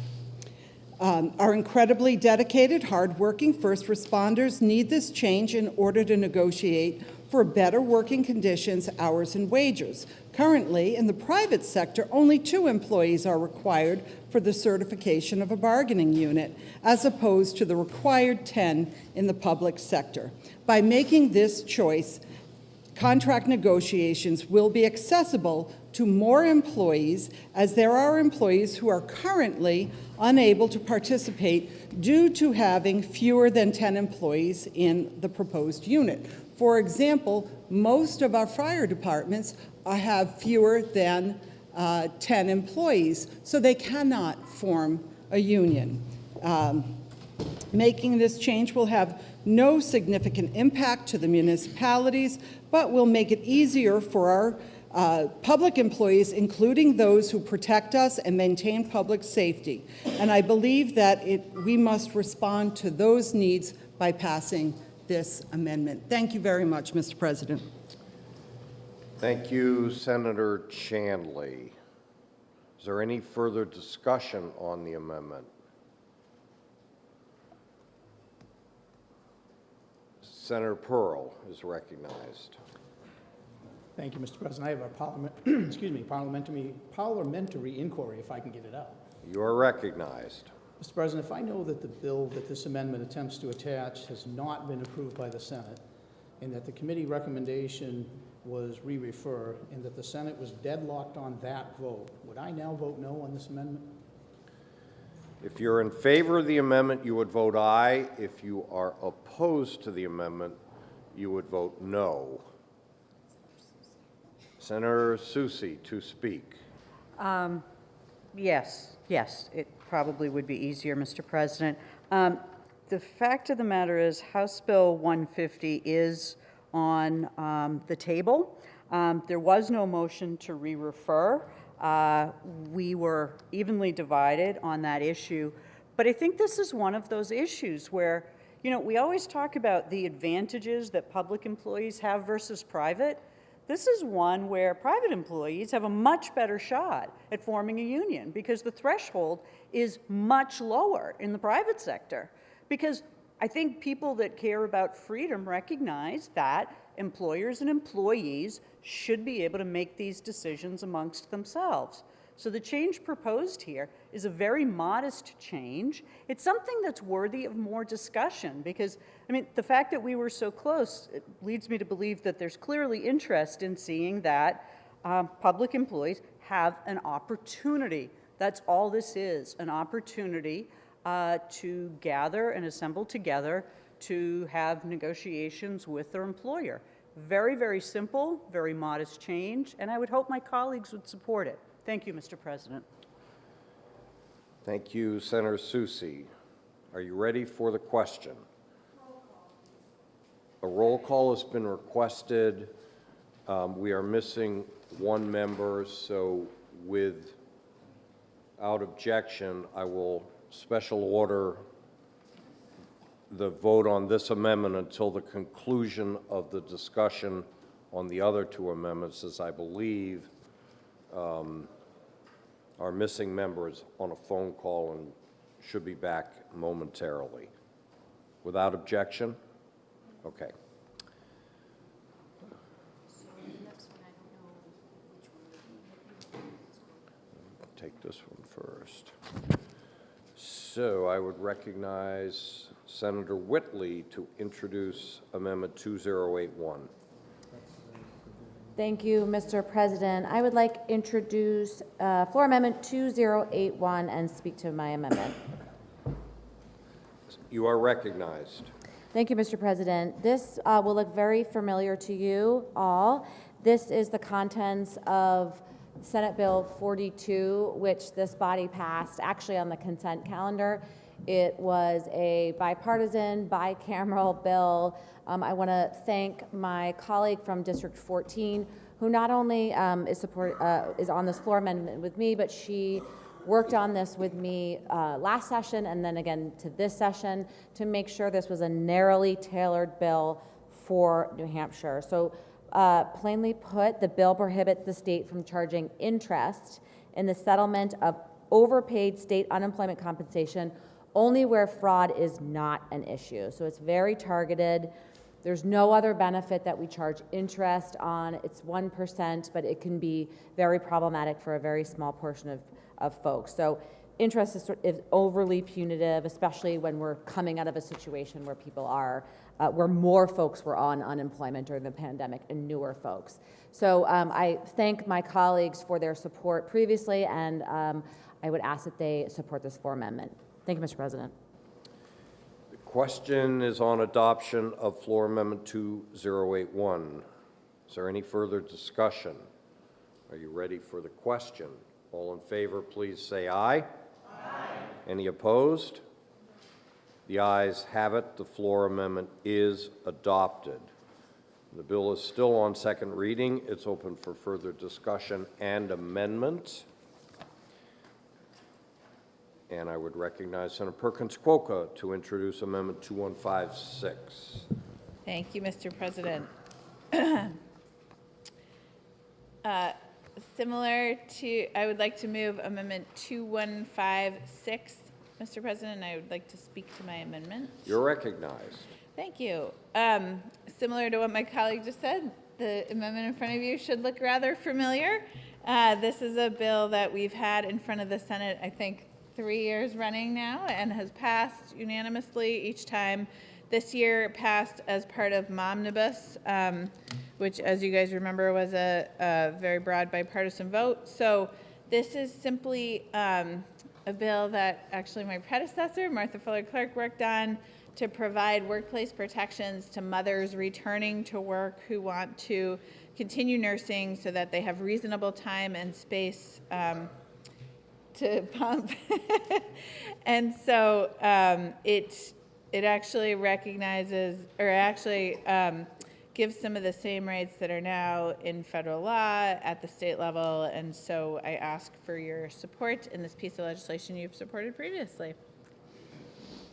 Our incredibly dedicated, hardworking first responders need this change in order to negotiate for better working conditions, hours, and wages. Currently, in the private sector, only 2 employees are required for the certification of a bargaining unit, as opposed to the required 10 in the public sector. By making this choice, contract negotiations will be accessible to more employees, as there are employees who are currently unable to participate due to having fewer than 10 employees in the proposed unit. For example, most of our fire departments have fewer than 10 employees, so they cannot form a union. Making this change will have no significant impact to the municipalities, but will make it easier for our public employees, including those who protect us and maintain public safety. And I believe that we must respond to those needs by passing this amendment. Thank you very much, Mr. President. Thank you, Senator Chandley. Is there any further discussion on the amendment? Senator Pearl is recognized. Thank you, Mr. President. I have a parliamentary inquiry, if I can get it out. You are recognized. Mr. President, if I know that the bill that this amendment attempts to attach has not been approved by the Senate, and that the committee recommendation was re-refer, and that the Senate was deadlocked on that vote, would I now vote no on this amendment? If you're in favor of the amendment, you would vote aye. If you are opposed to the amendment, you would vote no. Senator Susi to speak. Yes, it probably would be easier, Mr. President. The fact of the matter is House Bill 150 is on the table. There was no motion to re-refer. We were evenly divided on that issue, but I think this is one of those issues where, we always talk about the advantages that public employees have versus private. This is one where private employees have a much better shot at forming a union because the threshold is much lower in the private sector. Because I think people that care about freedom recognize that employers and employees should be able to make these decisions amongst themselves. So the change proposed here is a very modest change. It's something that's worthy of more discussion because, the fact that we were so close, it leads me to believe that there's clearly interest in seeing that public employees have an opportunity. That's all this is, an opportunity to gather and assemble together to have negotiations with their employer. Very, very simple, very modest change, and I would hope my colleagues would support it. Thank you, Mr. President. Thank you, Senator Susi. Are you ready for the question? A roll call has been requested. We are missing one member, so without objection, I will special order the vote on this amendment until the conclusion of the discussion on the other two amendments, as I believe our missing member is on a phone call and should be back momentarily. Without objection? Okay. Take this one first. So I would recognize Senator Whitley to introduce Amendment 2081. Thank you, Mr. President. I would like to introduce Floor Amendment 2081 and speak to my amendment. You are recognized. Thank you, Mr. President. This will look very familiar to you all. This is the contents of Senate Bill 42, which this body passed actually on the consent calendar. It was a bipartisan, bicameral bill. I want to thank my colleague from District 14, who not only is on this floor amendment with me, but she worked on this with me last session and then again to this session to make sure this was a narrowly tailored bill for New Hampshire. So plainly put, the bill prohibits the state from charging interest in the settlement of overpaid state unemployment compensation only where fraud is not an issue. So it's very targeted. There's no other benefit that we charge interest on. It's 1%, but it can be very problematic for a very small portion of folks. So interest is overly punitive, especially when we're coming out of a situation where people are, where more folks were on unemployment during the pandemic and newer folks. So I thank my colleagues for their support previously, and I would ask that they support this floor amendment. Thank you, Mr. President. The question is on adoption of Floor Amendment 2081. Is there any further discussion? Are you ready for the question? All in favor, please say aye. Aye. Any opposed? The ayes have it. The floor amendment is adopted. The bill is still on second reading. It's open for further discussion and amendment. And I would recognize Senator Perkins-Quokka to introduce Amendment 2156. Thank you, Mr. President. Similar to, I would like to move Amendment 2156, Mr. President, and I would like to speak to my amendment. You're recognized. Thank you. Similar to what my colleague just said, the amendment in front of you should look rather familiar. This is a bill that we've had in front of the Senate, I think, 3 years running now, and has passed unanimously each time. This year it passed as part of Momnibus, which, as you guys remember, was a very broad bipartisan vote. So this is simply a bill that actually my predecessor, Martha Fuller Clark, worked on to provide workplace protections to mothers returning to work who want to continue nursing so that they have reasonable time and space to pump. And so it actually recognizes, or actually gives some of the same rights that are now in federal law at the state level. And so I ask for your support in this piece of legislation you've supported previously.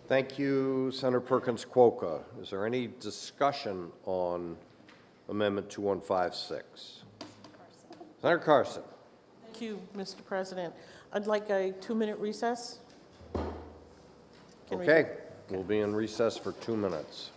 Thank you, Senator Perkins-Quokka. Is there any discussion on Amendment 2156? Senator Carson. Thank you, Mr. President. I'd like a 2-minute recess. Okay, we'll be in recess for 2 minutes.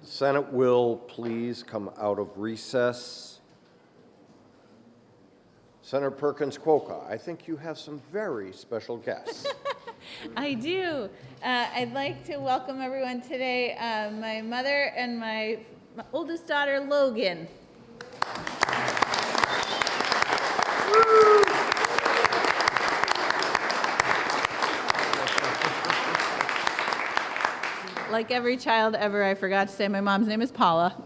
The Senate will please come out of recess. Senator Perkins Quokka, I think you have some very special guests. I do. I'd like to welcome everyone today, my mother and my oldest daughter, Logan. Like every child ever, I forgot to say my mom's name is Paula.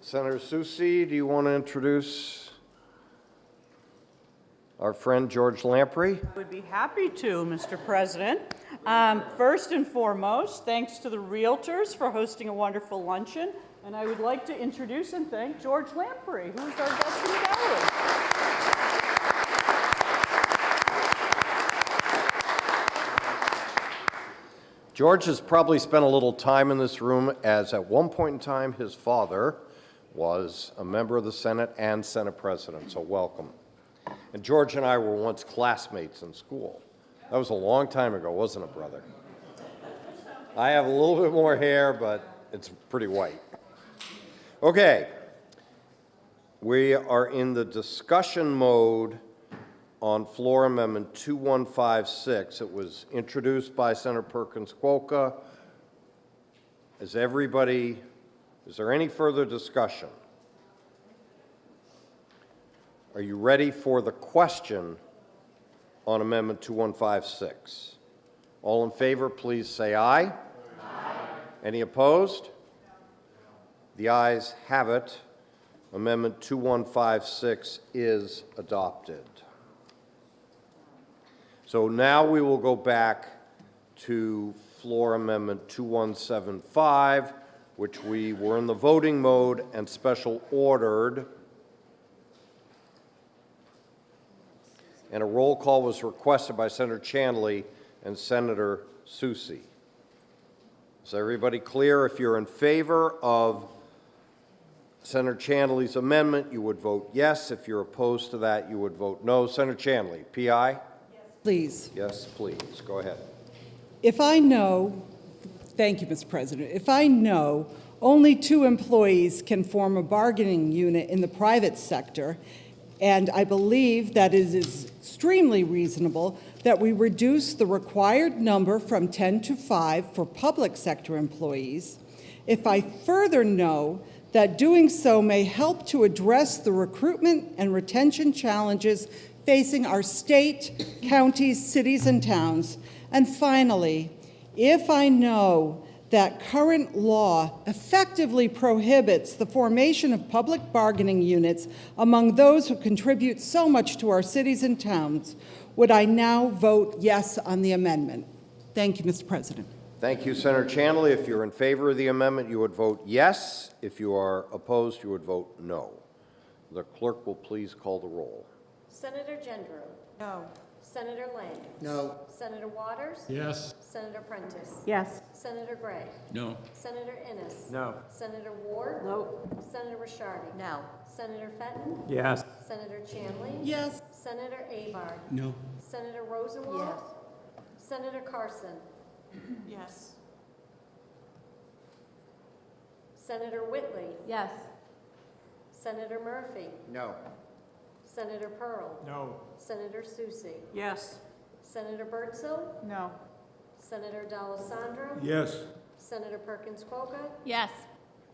Senator Susi, do you want to introduce our friend George Lamprey? I would be happy to, Mr. President. First and foremost, thanks to the Realtors for hosting a wonderful luncheon. And I would like to introduce and thank George Lamprey, who is our guest in the gallery. George has probably spent a little time in this room, as at one point in time his father was a member of the Senate and Senate President, so welcome. And George and I were once classmates in school. That was a long time ago, wasn't it, brother? I have a little bit more hair, but it's pretty white. Okay, we are in the discussion mode on Floor Amendment 2156. It was introduced by Senator Perkins Quokka. Is there any further discussion? Are you ready for the question on Amendment 2156? All in favor, please say aye. Aye. Any opposed? The ayes have it. Amendment 2156 is adopted. So now we will go back to Floor Amendment 2175, which we were in the voting mode and special ordered. And a roll call was requested by Senator Chandley and Senator Susi. Is everybody clear? If you're in favor of Senator Chandley's amendment, you would vote yes. If you're opposed to that, you would vote no. Senator Chandley, PI? Please. Yes, please. Go ahead. If I know, thank you, Mr. President, if I know only 2 employees can form a bargaining unit in the private sector, and I believe that it is extremely reasonable that we reduce the required number from 10 to 5 for public sector employees, if I further know that doing so may help to address the recruitment and retention challenges facing our state, counties, cities, and towns. And finally, if I know that current law effectively prohibits the formation of public bargaining units among those who contribute so much to our cities and towns, would I now vote yes on the amendment? Thank you, Mr. President. Thank you, Senator Chandley. If you're in favor of the amendment, you would vote yes. If you are opposed, you would vote no. The clerk will please call the roll. Senator Gendreau? No. Senator Lang? No. Senator Waters? Yes. Senator Prentiss? Yes. Senator Gray? No. Senator Innes? No. Senator Ward? No. Senator Rishardi? No. Senator Fenton? Yes. Senator Chandley? Yes. Senator Avard? No. Senator Rosenwald? Senator Carson? Yes. Senator Whitley? Yes. Senator Murphy? No. Senator Pearl? No. Senator Susi? Yes. Senator Birdsell? No. Senator D'Alessandro? Yes. Senator Perkins Quokka? Yes.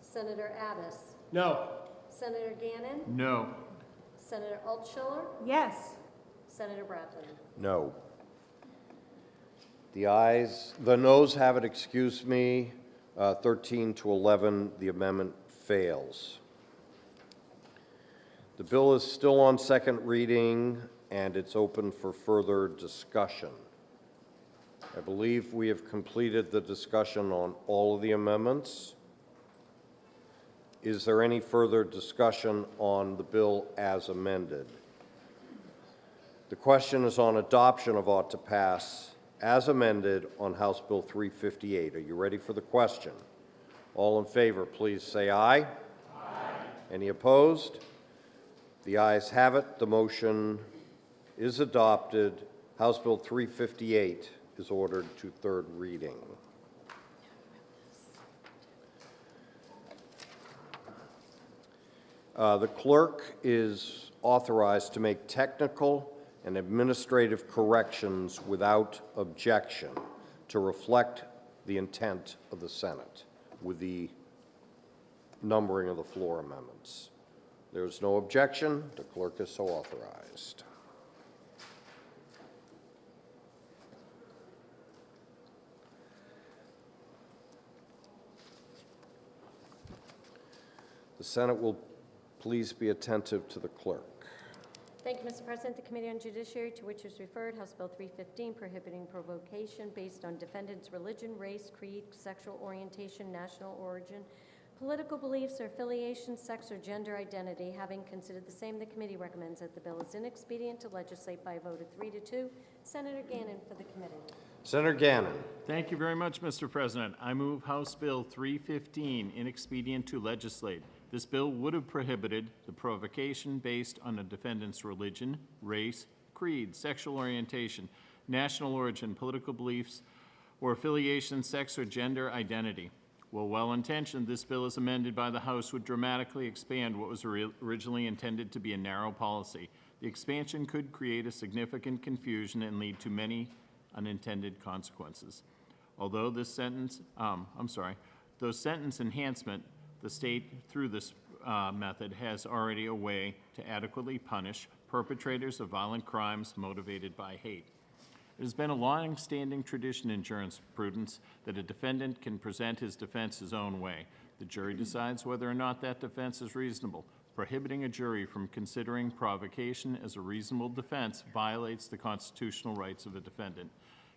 Senator Addis? No. Senator Gannon? No. Senator Altschiller? Yes. Senator Bradley? No. The noes have it, excuse me, 13 to 11, the amendment fails. The bill is still on second reading, and it's open for further discussion. I believe we have completed the discussion on all of the amendments. Is there any further discussion on the bill as amended? The question is on adoption of ought to pass as amended on House Bill 358. Are you ready for the question? All in favor, please say aye. Aye. Any opposed? The ayes have it. The motion is adopted. House Bill 358 is ordered to third reading. The clerk is authorized to make technical and administrative corrections without objection to reflect the intent of the Senate with the numbering of the floor amendments. There is no objection. The clerk is so authorized. The Senate will please be attentive to the clerk. Thank you, Mr. President. The Committee on Judiciary, to which is referred, House Bill 315, prohibiting provocation based on defendant's religion, race, creed, sexual orientation, national origin, political beliefs or affiliation, sex or gender identity. Having considered the same, the committee recommends that the bill is inexpedient to legislate by a vote of 3-2. Senator Gannon for the committee. Senator Gannon. Thank you very much, Mr. President. I move House Bill 315, inexpedient to legislate. This bill would have prohibited the provocation based on a defendant's religion, race, creed, sexual orientation, national origin, political beliefs, or affiliation, sex or gender identity. While well-intentioned, this bill as amended by the House would dramatically expand what was originally intended to be a narrow policy. The expansion could create a significant confusion and lead to many unintended consequences. Although this sentence, though sentence enhancement, the state, through this method, has already a way to adequately punish perpetrators of violent crimes motivated by hate. It has been a long-standing tradition in jurisprudence that a defendant can present his defense his own way. The jury decides whether or not that defense is reasonable. Prohibiting a jury from considering provocation as a reasonable defense violates the constitutional rights of a defendant.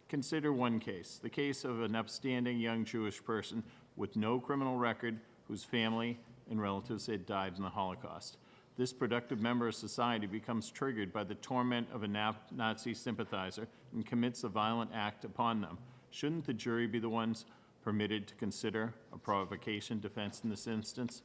Consider one case, the case of an upstanding young Jewish person with no criminal record whose family and relatives had died in the Holocaust. This productive member of society becomes triggered by the torment of a Nazi sympathizer and commits a violent act upon them. Shouldn't the jury be the ones permitted to consider a provocation defense in this instance?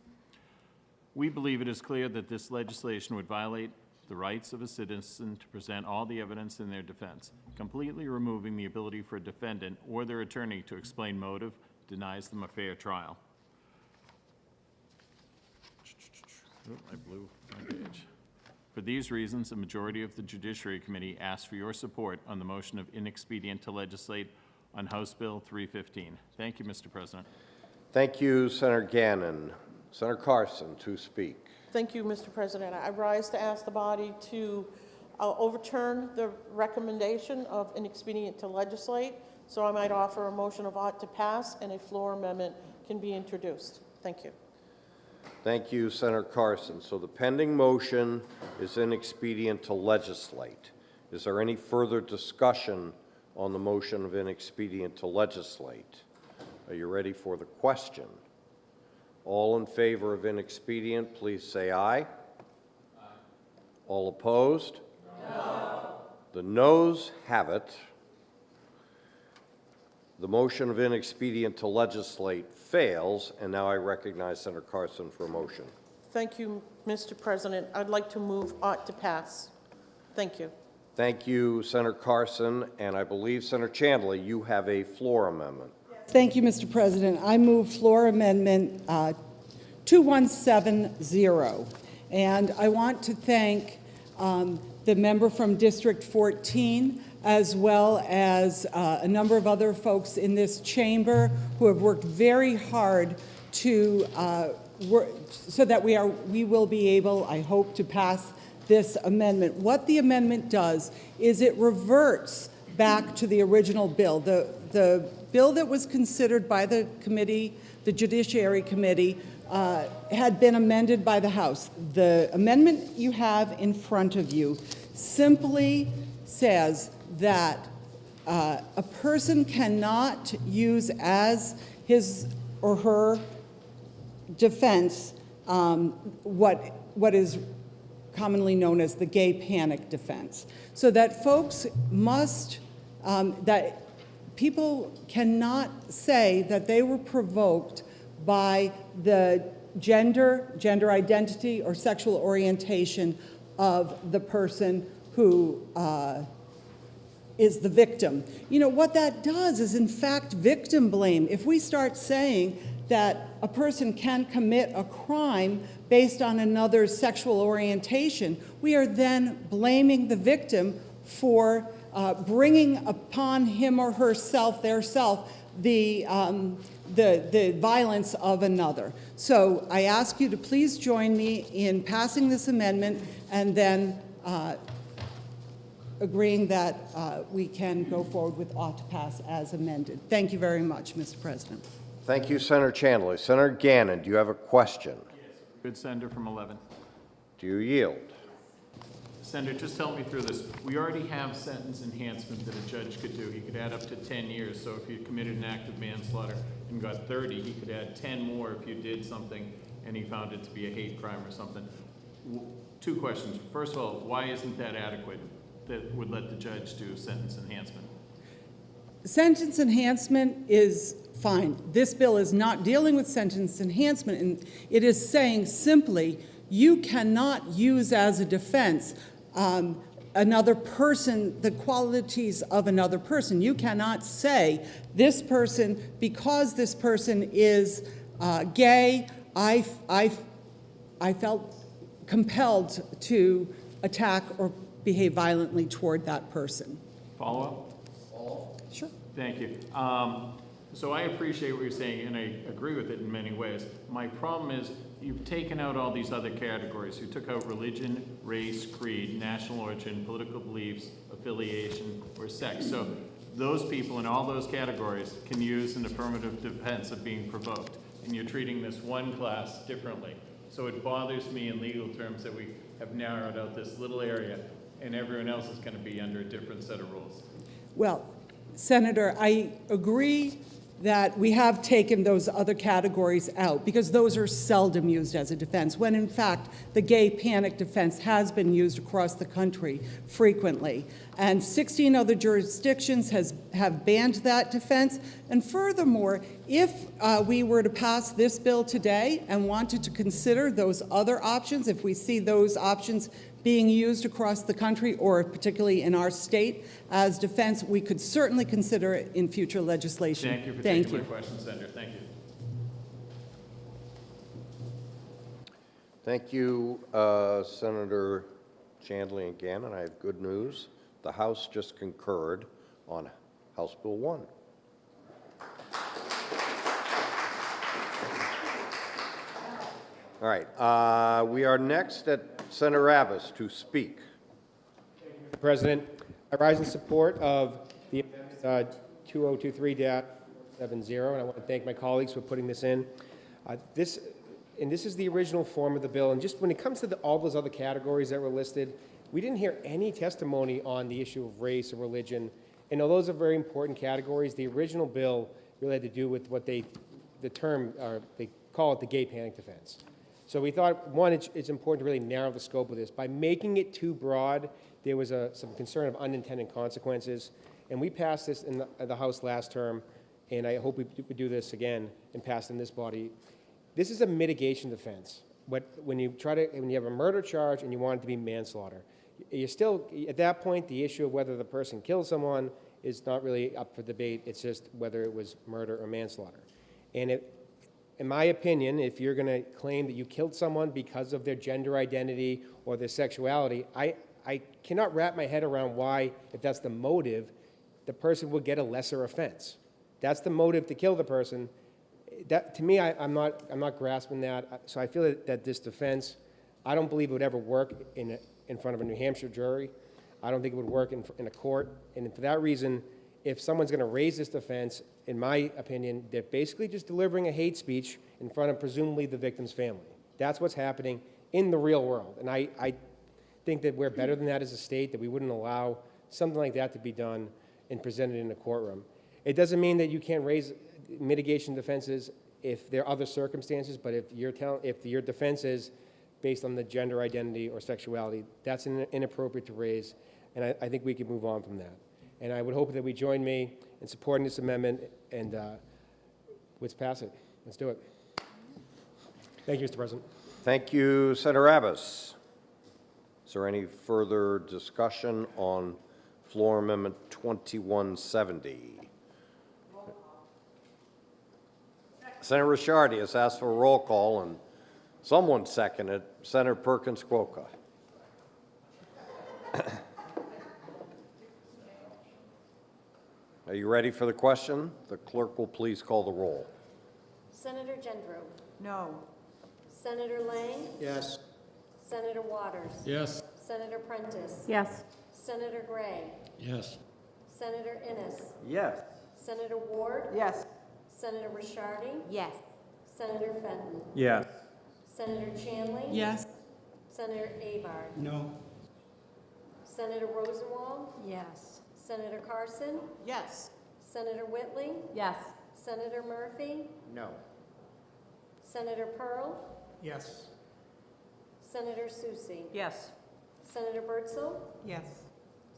We believe it is clear that this legislation would violate the rights of a citizen to present all the evidence in their defense. Completely removing the ability for a defendant or their attorney to explain motive denies them a fair trial. Oh, I blew my page. For these reasons, a majority of the Judiciary Committee asks for your support on the motion of inexpedient to legislate on House Bill 315. Thank you, Mr. President. Thank you, Senator Gannon. Senator Carson to speak. Thank you, Mr. President. I rise to ask the body to overturn the recommendation of inexpedient to legislate, so I might offer a motion of ought to pass and a floor amendment can be introduced. Thank you. Thank you, Senator Carson. So the pending motion is inexpedient to legislate. Is there any further discussion on the motion of inexpedient to legislate? Are you ready for the question? All in favor of inexpedient, please say aye. Aye. All opposed? No. The noes have it. The motion of inexpedient to legislate fails, and now I recognize Senator Carson for a motion. Thank you, Mr. President. I'd like to move ought to pass. Thank you. Thank you, Senator Carson, and I believe, Senator Chandler, you have a floor amendment. Thank you, Mr. President. I move floor amendment 2170. And I want to thank the member from District 14, as well as a number of other folks in this chamber who have worked very hard to work so that we will be able, I hope, to pass this amendment. What the amendment does is it reverts back to the original bill. The bill that was considered by the committee, the Judiciary Committee, had been amended by the House. The amendment you have in front of you simply says that a person cannot use as his or her defense what is commonly known as the gay panic defense. So that folks must, that people cannot say that they were provoked by the gender identity, or sexual orientation of the person who is the victim. You know, what that does is, in fact, victim blame. If we start saying that a person can commit a crime based on another's sexual orientation, we are then blaming the victim for bringing upon him or herself, the violence of another. So I ask you to please join me in passing this amendment and then agreeing that we can go forward with ought to pass as amended. Thank you very much, Mr. President. Thank you, Senator Chandler. Senator Gannon, do you have a question? Good senator from 11. Do you yield? Senator, just help me through this. We already have sentence enhancement that a judge could do. He could add up to 10 years. So if you committed an act of manslaughter and got 30, he could add 10 more if you did something and he found it to be a hate crime or something. Two questions. First of all, why isn't that adequate that would let the judge do sentence enhancement? Sentence enhancement is fine. This bill is not dealing with sentence enhancement, and it is saying simply you cannot use as a defense another person, the qualities of another person. You cannot say this person, because this person is gay, I felt compelled to attack or behave violently toward that person. Follow up? Sure. Thank you. So I appreciate what you're saying, and I agree with it in many ways. My problem is you've taken out all these other categories. You took out religion, race, creed, national origin, political beliefs, affiliation, or sex. So those people in all those categories can use an affirmative defense of being provoked, and you're treating this one class differently. So it bothers me in legal terms that we have narrowed out this little area, and everyone else is going to be under a different set of rules. Well, Senator, I agree that we have taken those other categories out because those are seldom used as a defense, when in fact the gay panic defense has been used across the country frequently. And 16 other jurisdictions have banned that defense. And furthermore, if we were to pass this bill today and wanted to consider those other options, if we see those options being used across the country, or particularly in our state as defense, we could certainly consider it in future legislation. Thank you for taking my question, Senator. Thank you. Thank you, Senator Chandler and Gannon. I have good news. The House just concurred on House Bill 1. All right, we are next at Senator Abbas to speak. Mr. President, I rise in support of the 2023-70, and I want to thank my colleagues for putting this in. This is the original form of the bill, and just when it comes to all those other categories that were listed, we didn't hear any testimony on the issue of race or religion, and although those are very important categories, the original bill really had to do with what they call it the gay panic defense. So we thought, one, it's important to really narrow the scope of this. By making it too broad, there was some concern of unintended consequences. And we passed this in the House last term, and I hope we do this again and pass in this body. This is a mitigation defense. When you have a murder charge and you want it to be manslaughter, you're still, at that point, the issue of whether the person killed someone is not really up for debate. It's just whether it was murder or manslaughter. And in my opinion, if you're going to claim that you killed someone because of their gender identity or their sexuality, I cannot wrap my head around why, if that's the motive, the person would get a lesser offense. That's the motive to kill the person. That, to me, I'm not grasping that. So I feel that this defense, I don't believe it would ever work in front of a New Hampshire jury. I don't think it would work in a court. And for that reason, if someone's going to raise this defense, in my opinion, they're basically just delivering a hate speech in front of presumably the victim's family. That's what's happening in the real world. And I think that we're better than that as a state, that we wouldn't allow something like that to be done and presented in a courtroom. It doesn't mean that you can't raise mitigation defenses if there are other circumstances, but if your defense is based on the gender identity or sexuality, that's inappropriate to raise, and I think we can move on from that. And I would hope that we join me in supporting this amendment, and let's pass it. Let's do it. Thank you, Mr. President. Thank you, Senator Abbas. Is there any further discussion on Floor Amendment 2170. Senator Ricciardi has asked for a roll call, and someone seconded, Senator Perkins Quokka. Are you ready for the question? The clerk will please call the roll. Senator Gendreau. No. Senator Lang. Yes. Senator Waters. Yes. Senator Prentiss. Yes. Senator Gray. Yes. Senator Innes. Yes. Senator Ward. Yes. Senator Ricciardi. Yes. Senator Fenton. Yes. Senator Chanley. Yes. Senator Avard. No. Senator Rosenwald. Yes. Senator Carson. Yes. Senator Whitley. Yes. Senator Murphy. No. Senator Pearl. Yes. Senator Susie. Yes. Senator Birdsell. Yes.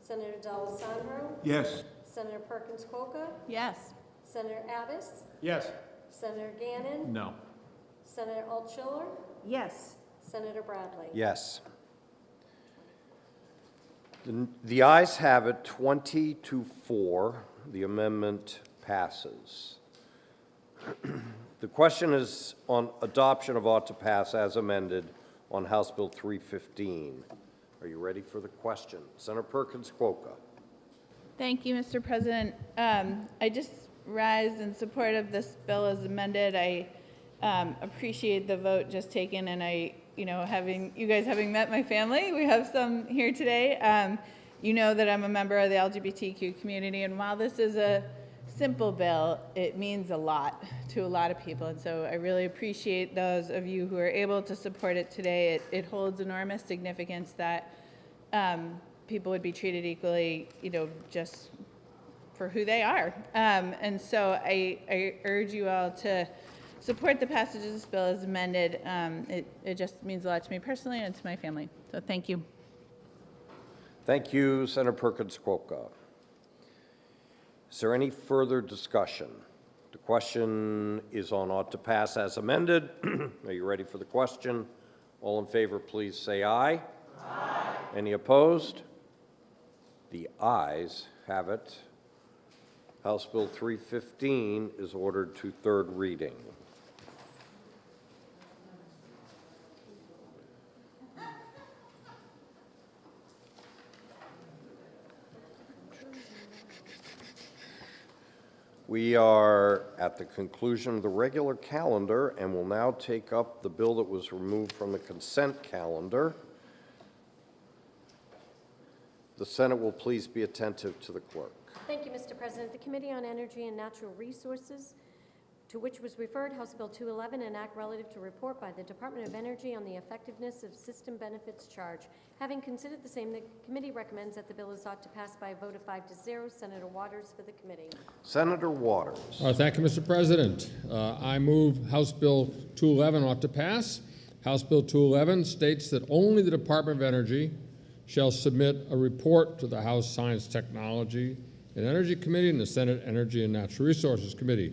Senator D'Alessandro. Yes. Senator Perkins Quokka. Yes. Senator Abbas. Yes. Senator Gannon. No. Senator Altschiller. Yes. Senator Bradley. Yes. The ayes have it, 20-4. The amendment passes. The question is on adoption of ought to pass as amended on House Bill 315. Are you ready for the question? Senator Perkins Quokka. Thank you, Mr. President. I just rise in support of this bill as amended. I appreciate the vote just taken, and you guys having met my family, we have some here today. You know that I'm a member of the LGBTQ community, and while this is a simple bill, it means a lot to a lot of people, and so I really appreciate those of you who are able to support it today. It holds enormous significance that people would be treated equally, just for who they are. And so I urge you all to support the passage of this bill as amended. It just means a lot to me personally and to my family. So thank you. Thank you, Senator Perkins Quokka. Is there any further discussion? The question is on ought to pass as amended. Are you ready for the question? All in favor, please say aye. Aye. Any opposed? The ayes have it. House Bill 315 is ordered to third reading. We are at the conclusion of the regular calendar and will now take up the bill that was removed from the consent calendar. The Senate will please be attentive to the clerk. Thank you, Mr. President. The Committee on Energy and Natural Resources, to which was referred House Bill 211, an act relative to report by the Department of Energy on the effectiveness of system benefits charge. Having considered the same, the committee recommends that the bill is ought to pass by a vote of 5-0. Senator Waters for the committee. Senator Waters. Thank you, Mr. President. I move House Bill 211 ought to pass. House Bill 211 states that only the Department of Energy shall submit a report to the House Science, Technology, and Energy Committee and the Senate Energy and Natural Resources Committee.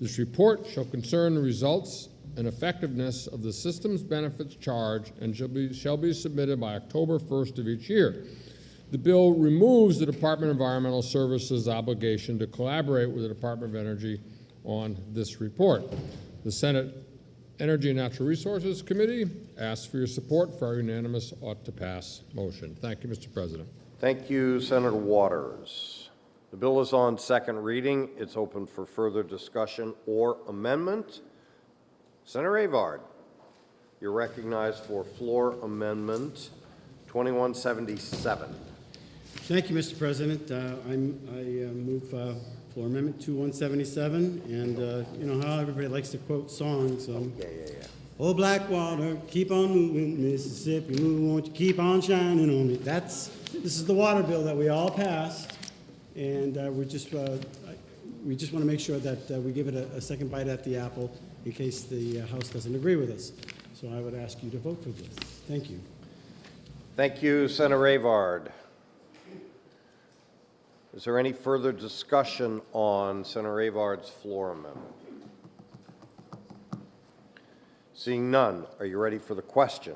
This report shall concern the results and effectiveness of the system's benefits charge and shall be submitted by October 1st of each year. The bill removes the Department of Environmental Services obligation to collaborate with the Department of Energy on this report. The Senate Energy and Natural Resources Committee asks for your support for our unanimous ought to pass motion. Thank you, Mr. President. Thank you, Senator Waters. The bill is on second reading. It's open for further discussion or amendment. Senator Avard, you're recognized for floor amendment 2177. Thank you, Mr. President. I move floor amendment 2177, and you know how everybody likes to quote songs. Yeah. Oh, Blackwater, keep on moving, Mississippi, move, won't you keep on shining on me? This is the water bill that we all passed, and we just want to make sure that we give it a second bite at the apple in case the House doesn't agree with us. So I would ask you to vote for this. Thank you. Thank you, Senator Avard. Is there any further discussion on Senator Avard's floor amendment? Seeing none, are you ready for the question?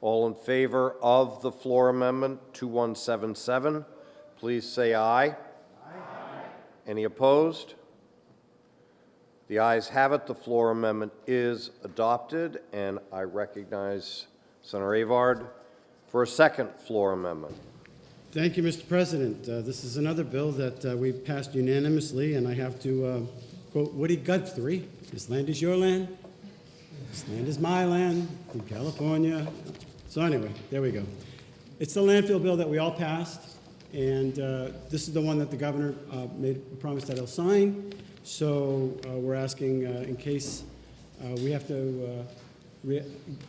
All in favor of the floor amendment 2177, please say aye. Any opposed? The ayes have it. The floor amendment is adopted, and I recognize Senator Avard for a second floor amendment. Thank you, Mr. President. This is another bill that we passed unanimously, and I have to quote Woody Guthrie, "This land is your land, this land is my land, in California." So anyway, there we go. It's the landfill bill that we all passed, and this is the one that the governor made a promise that he'll sign. So we're asking, in case we have to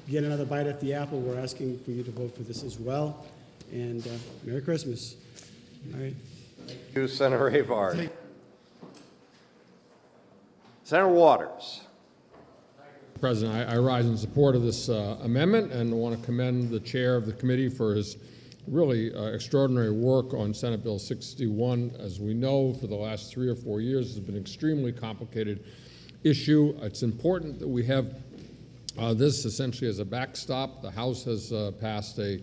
get another bite at the apple, we're asking for you to vote for this as well. And Merry Christmas. All right. Thank you, Senator Avard. Senator Waters. President, I rise in support of this amendment and want to commend the chair of the committee for his really extraordinary work on Senate Bill 61. As we know, for the last 3 or 4 years, it's been an extremely complicated issue. It's important that we have this essentially as a backstop. The House has passed an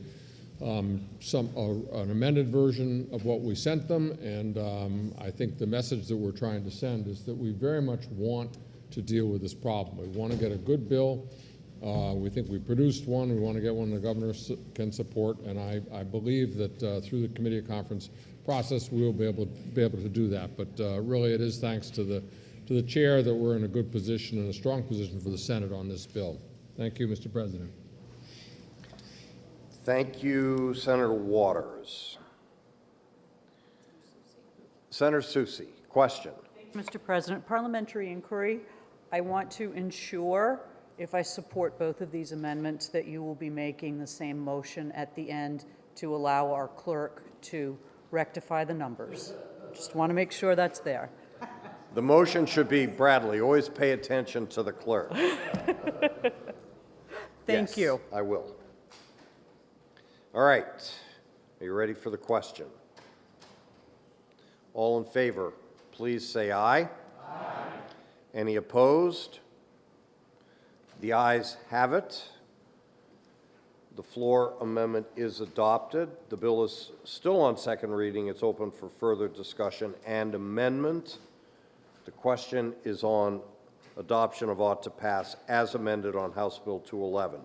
amended version of what we sent them, and I think the message that we're trying to send is that we very much want to deal with this problem. We want to get a good bill. We think we produced one. We want to get one the governor can support, and I believe that through the committee conference process, we'll be able to do that. But really, it is thanks to the chair that we're in a good position and a strong position for the Senate on this bill. Thank you, Mr. President. Thank you, Senator Waters. Senator Susi, question. Mr. President, parliamentary inquiry. I want to ensure, if I support both of these amendments, that you will be making the same motion at the end to allow our clerk to rectify the numbers. Just want to make sure that's there. The motion should be, Bradley, always pay attention to the clerk. Thank you. I will. All right. Are you ready for the question? All in favor, please say aye. Aye. Any opposed? The ayes have it. The floor amendment is adopted. The bill is still on second reading. It's open for further discussion and amendment. The question is on adoption of ought to pass as amended on House Bill 211.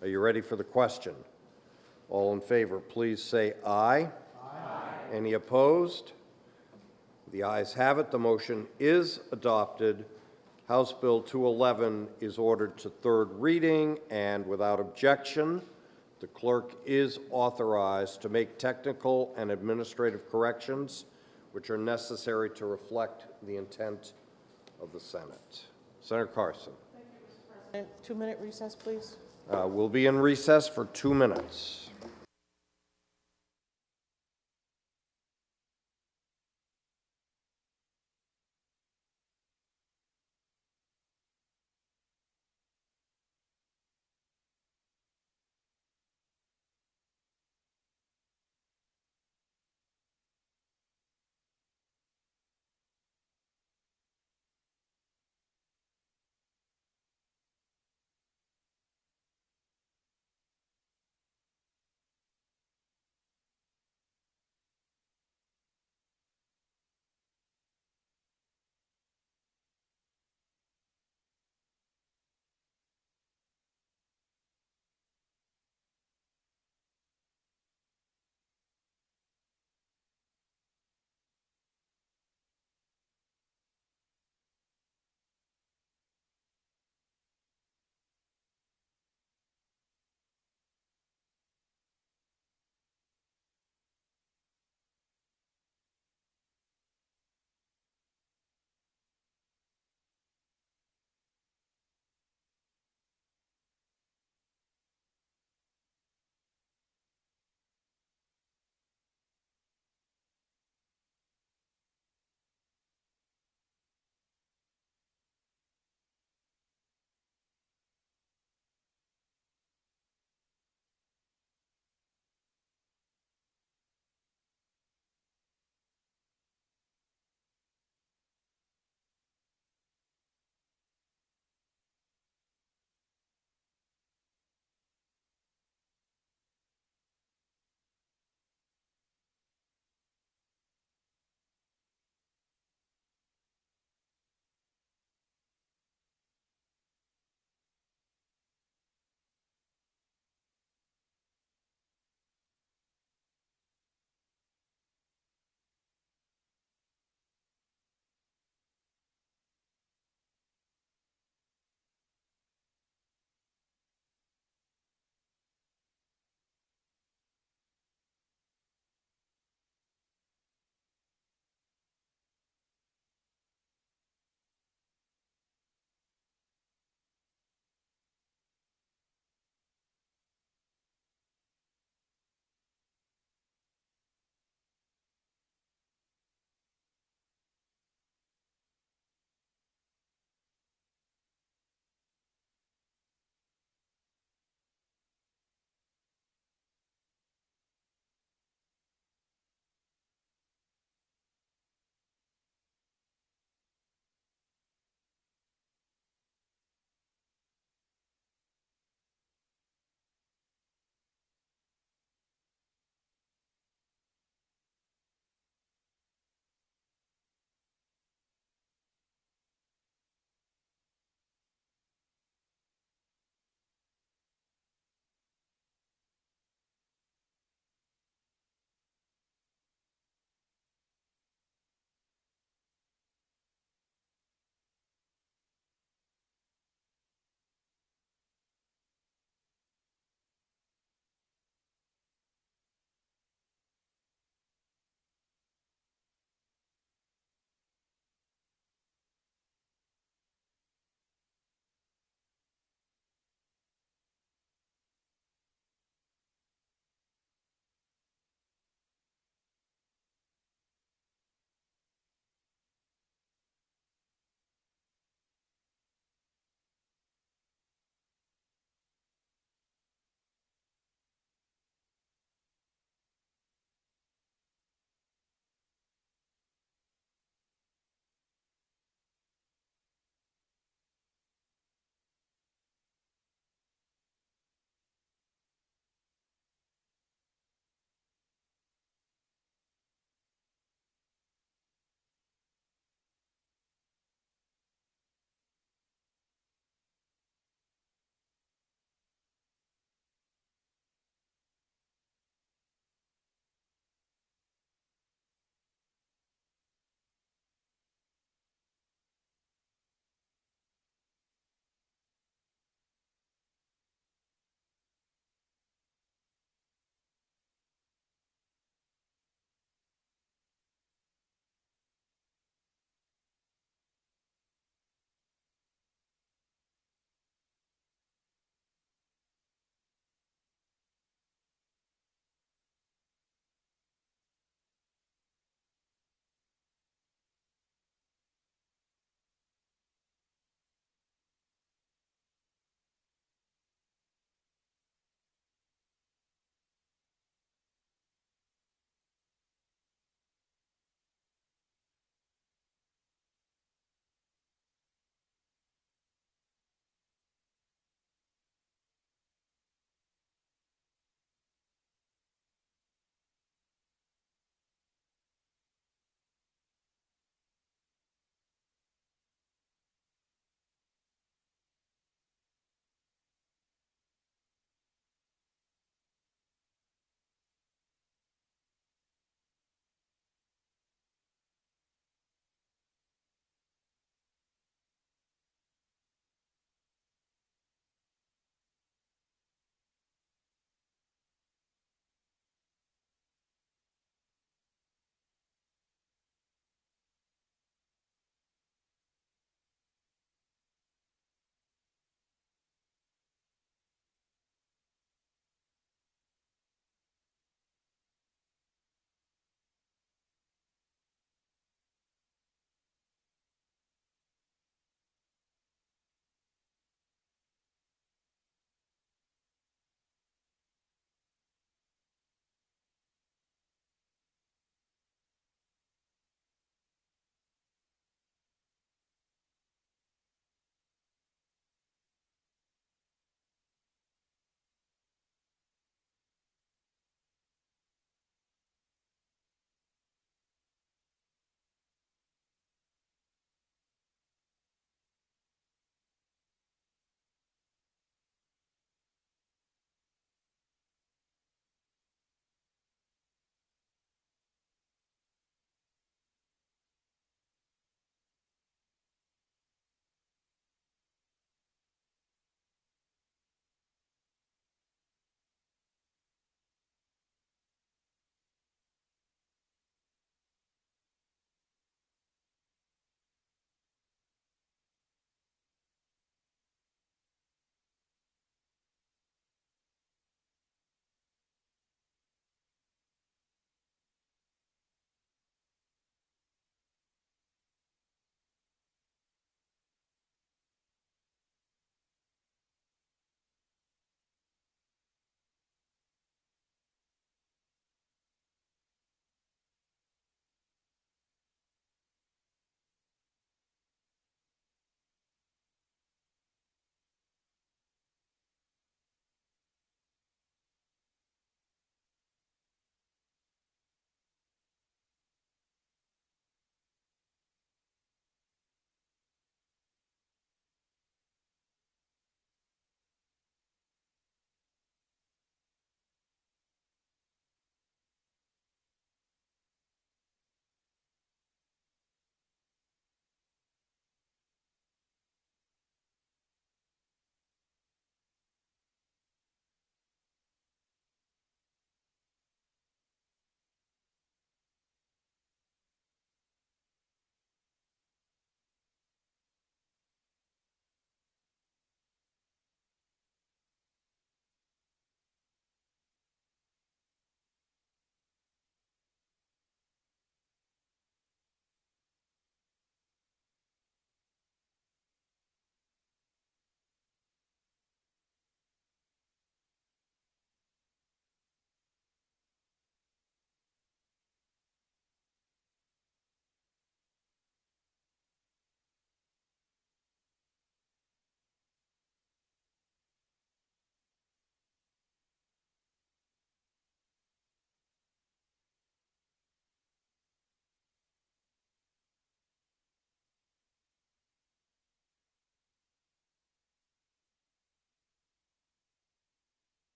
Are you ready for the question? All in favor, please say aye. Aye. Any opposed? The ayes have it. The motion is adopted. House Bill 211 is ordered to third reading, and without objection, the clerk is authorized to make technical and administrative corrections which are necessary to reflect the intent of the Senate. Senator Carson. Thank you, Mr. President. 2-minute recess, please. We'll be in recess for 2 minutes.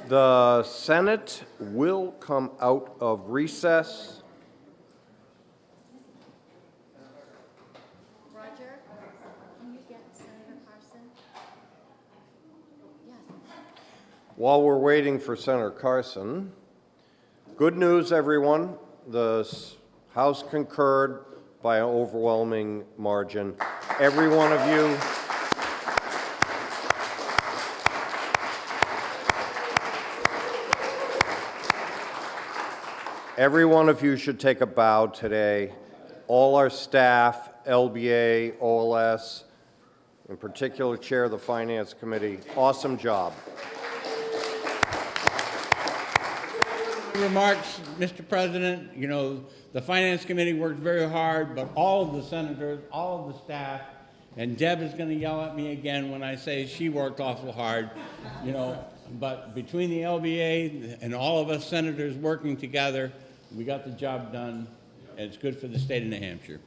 The Senate will come out of recess. Roger, can you get Senator Carson? Yes. While we're waiting for Senator Carson, good news, everyone. The House concurred by an overwhelming margin. Every one of you. Every one of you should take a bow today. All our staff, LBA, OLS, in particular, Chair of the Finance Committee, awesome job. Remarks, Mr. President, you know, the Finance Committee worked very hard, but all of the senators, all of the staff, and Deb is going to yell at me again when I say she worked awful hard, you know, but between the LBA and all of us senators working together, we got the job done, and it's good for the state of New Hampshire.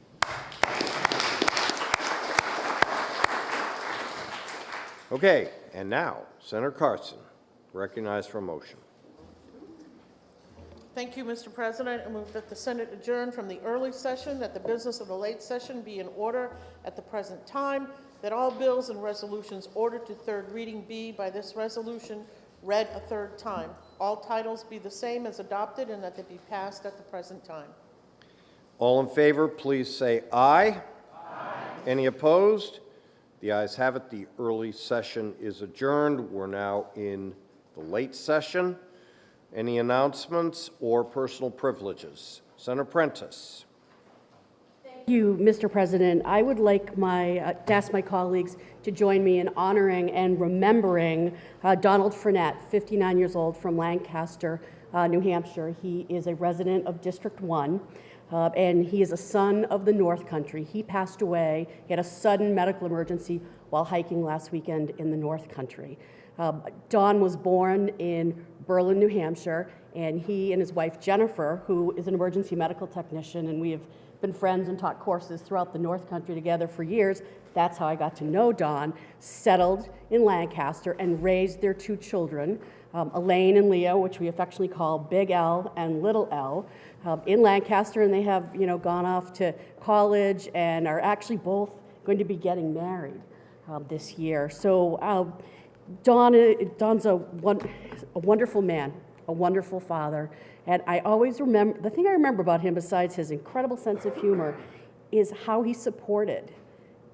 Okay, and now, Senator Carson, recognized for a motion. Thank you, Mr. President. I move that the Senate adjourn from the early session, that the business of the late session be in order at the present time, that all bills and resolutions ordered to third reading be, by this resolution, read a third time. All titles be the same as adopted, and that they be passed at the present time. All in favor, please say aye. Aye. Any opposed? The ayes have it. The early session is adjourned. We're now in the late session. Any announcements or personal privileges? Senator Prentiss. Thank you, Mr. President. I would like to ask my colleagues to join me in honoring and remembering Donald Frenette, 59 years old, from Lancaster, New Hampshire. He is a resident of District 1, and he is a son of the North Country. He passed away. He had a sudden medical emergency while hiking last weekend in the North Country. Don was born in Berlin, New Hampshire, and he and his wife, Jennifer, who is an emergency medical technician, and we have been friends and taught courses throughout the North Country together for years. That's how I got to know Don. Settled in Lancaster and raised their two children, Elaine and Leo, which we affectionately call Big L and Little L, in Lancaster, and they have, gone off to college and are actually both going to be getting married this year. So Don's a wonderful man, a wonderful father, and I always remember, the thing I remember about him, besides his incredible sense of humor, is how he supported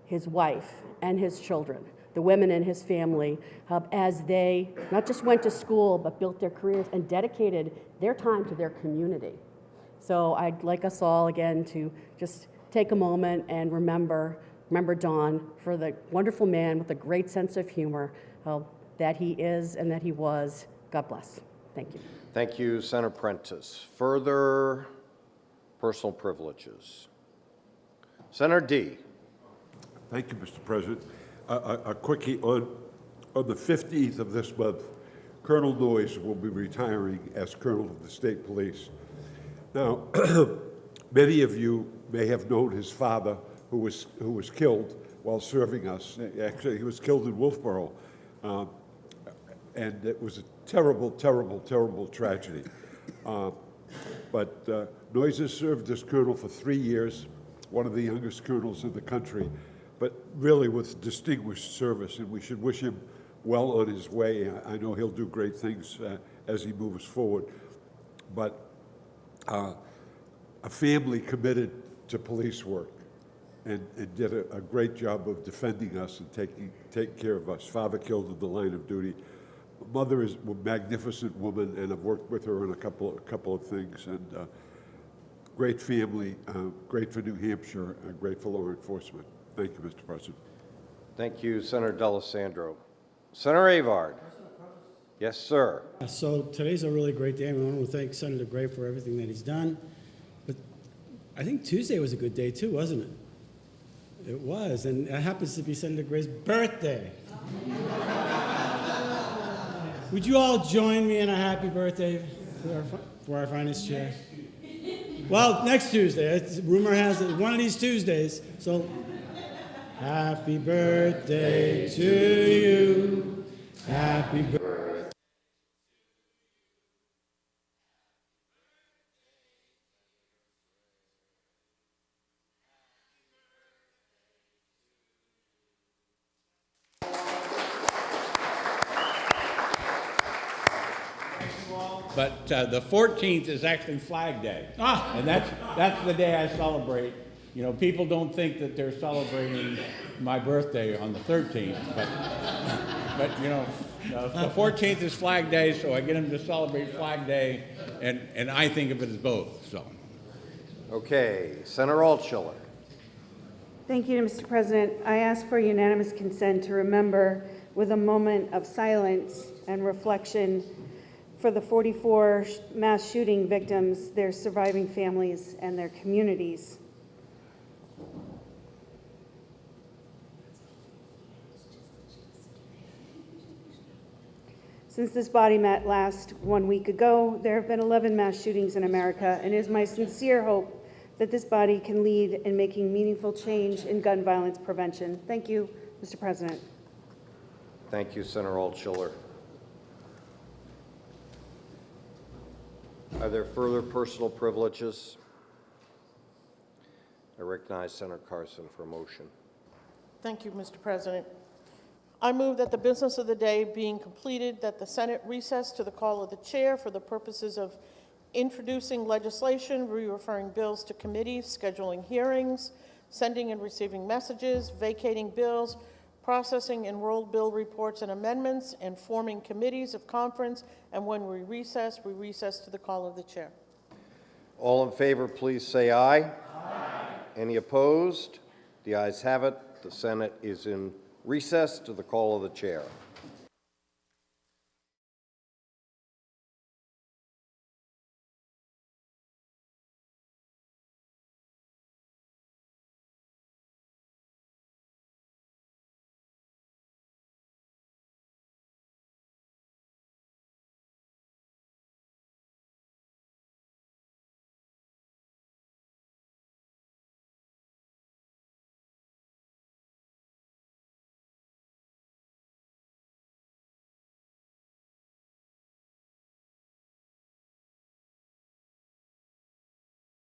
his wife and his children, the women in his family, as they not just went to school, but built their careers and dedicated their time to their community. So I'd like us all, again, to just take a moment and remember Don for the wonderful man with a great sense of humor that he is and that he was. God bless. Thank you. Thank you, Senator Prentiss. Further personal privileges. Senator D. Thank you, Mr. President. A quickie on the 15th of this month, Colonel Noyes will be retiring as Colonel of the State Police. Now, many of you may have known his father, who was killed while serving us. Actually, he was killed in Wolfboro, and it was a terrible, terrible, terrible tragedy. But Noyes has served as colonel for 3 years, one of the youngest colonels in the country, but really with distinguished service, and we should wish him well on his way. I know he'll do great things as he moves forward. But a family committed to police work and did a great job of defending us and taking care of us. Father killed in the line of duty. Mother is a magnificent woman, and I've worked with her on a couple of things. And great family, great for New Hampshire, great for law enforcement. Thank you, Mr. President. Thank you, Senator D'Alessandro. Senator Avard. Yes, sir. So today's a really great day. We want to thank Senator Gray for everything that he's done. But I think Tuesday was a good day too, wasn't it? It was, and it happens to be Senator Gray's birthday. Would you all join me in a happy birthday for our finest chair? Well, next Tuesday. Rumor has it one of these Tuesdays. So, happy birthday to you. Happy birthday But the 14th is actually Flag Day. And that's the day I celebrate. You know, people don't think that they're celebrating my birthday on the 13th, but you know, the 14th is Flag Day, so I get them to celebrate Flag Day, and I think of it as both, so. Okay, Senator Altschiller. Thank you, Mr. President. I ask for unanimous consent to remember with a moment of silence and reflection for the 44 mass shooting victims, their surviving families, and their communities. Since this body met last 1 week ago, there have been 11 mass shootings in America, and it is my sincere hope that this body can lead in making meaningful change in gun violence prevention. Thank you, Mr. President. Thank you, Senator Altschiller. Are there further personal privileges? I recognize Senator Carson for a motion. Thank you, Mr. President. I move that the business of the day being completed, that the Senate recess to the call of the chair for the purposes of introducing legislation, re-referring bills to committees, scheduling hearings, sending and receiving messages, vacating bills, processing enrolled bill reports and amendments, and forming committees of conference, and when we recess to the call of the chair. All in favor, please say aye. Aye. Any opposed? The ayes have it. The Senate is in recess to the call of the chair.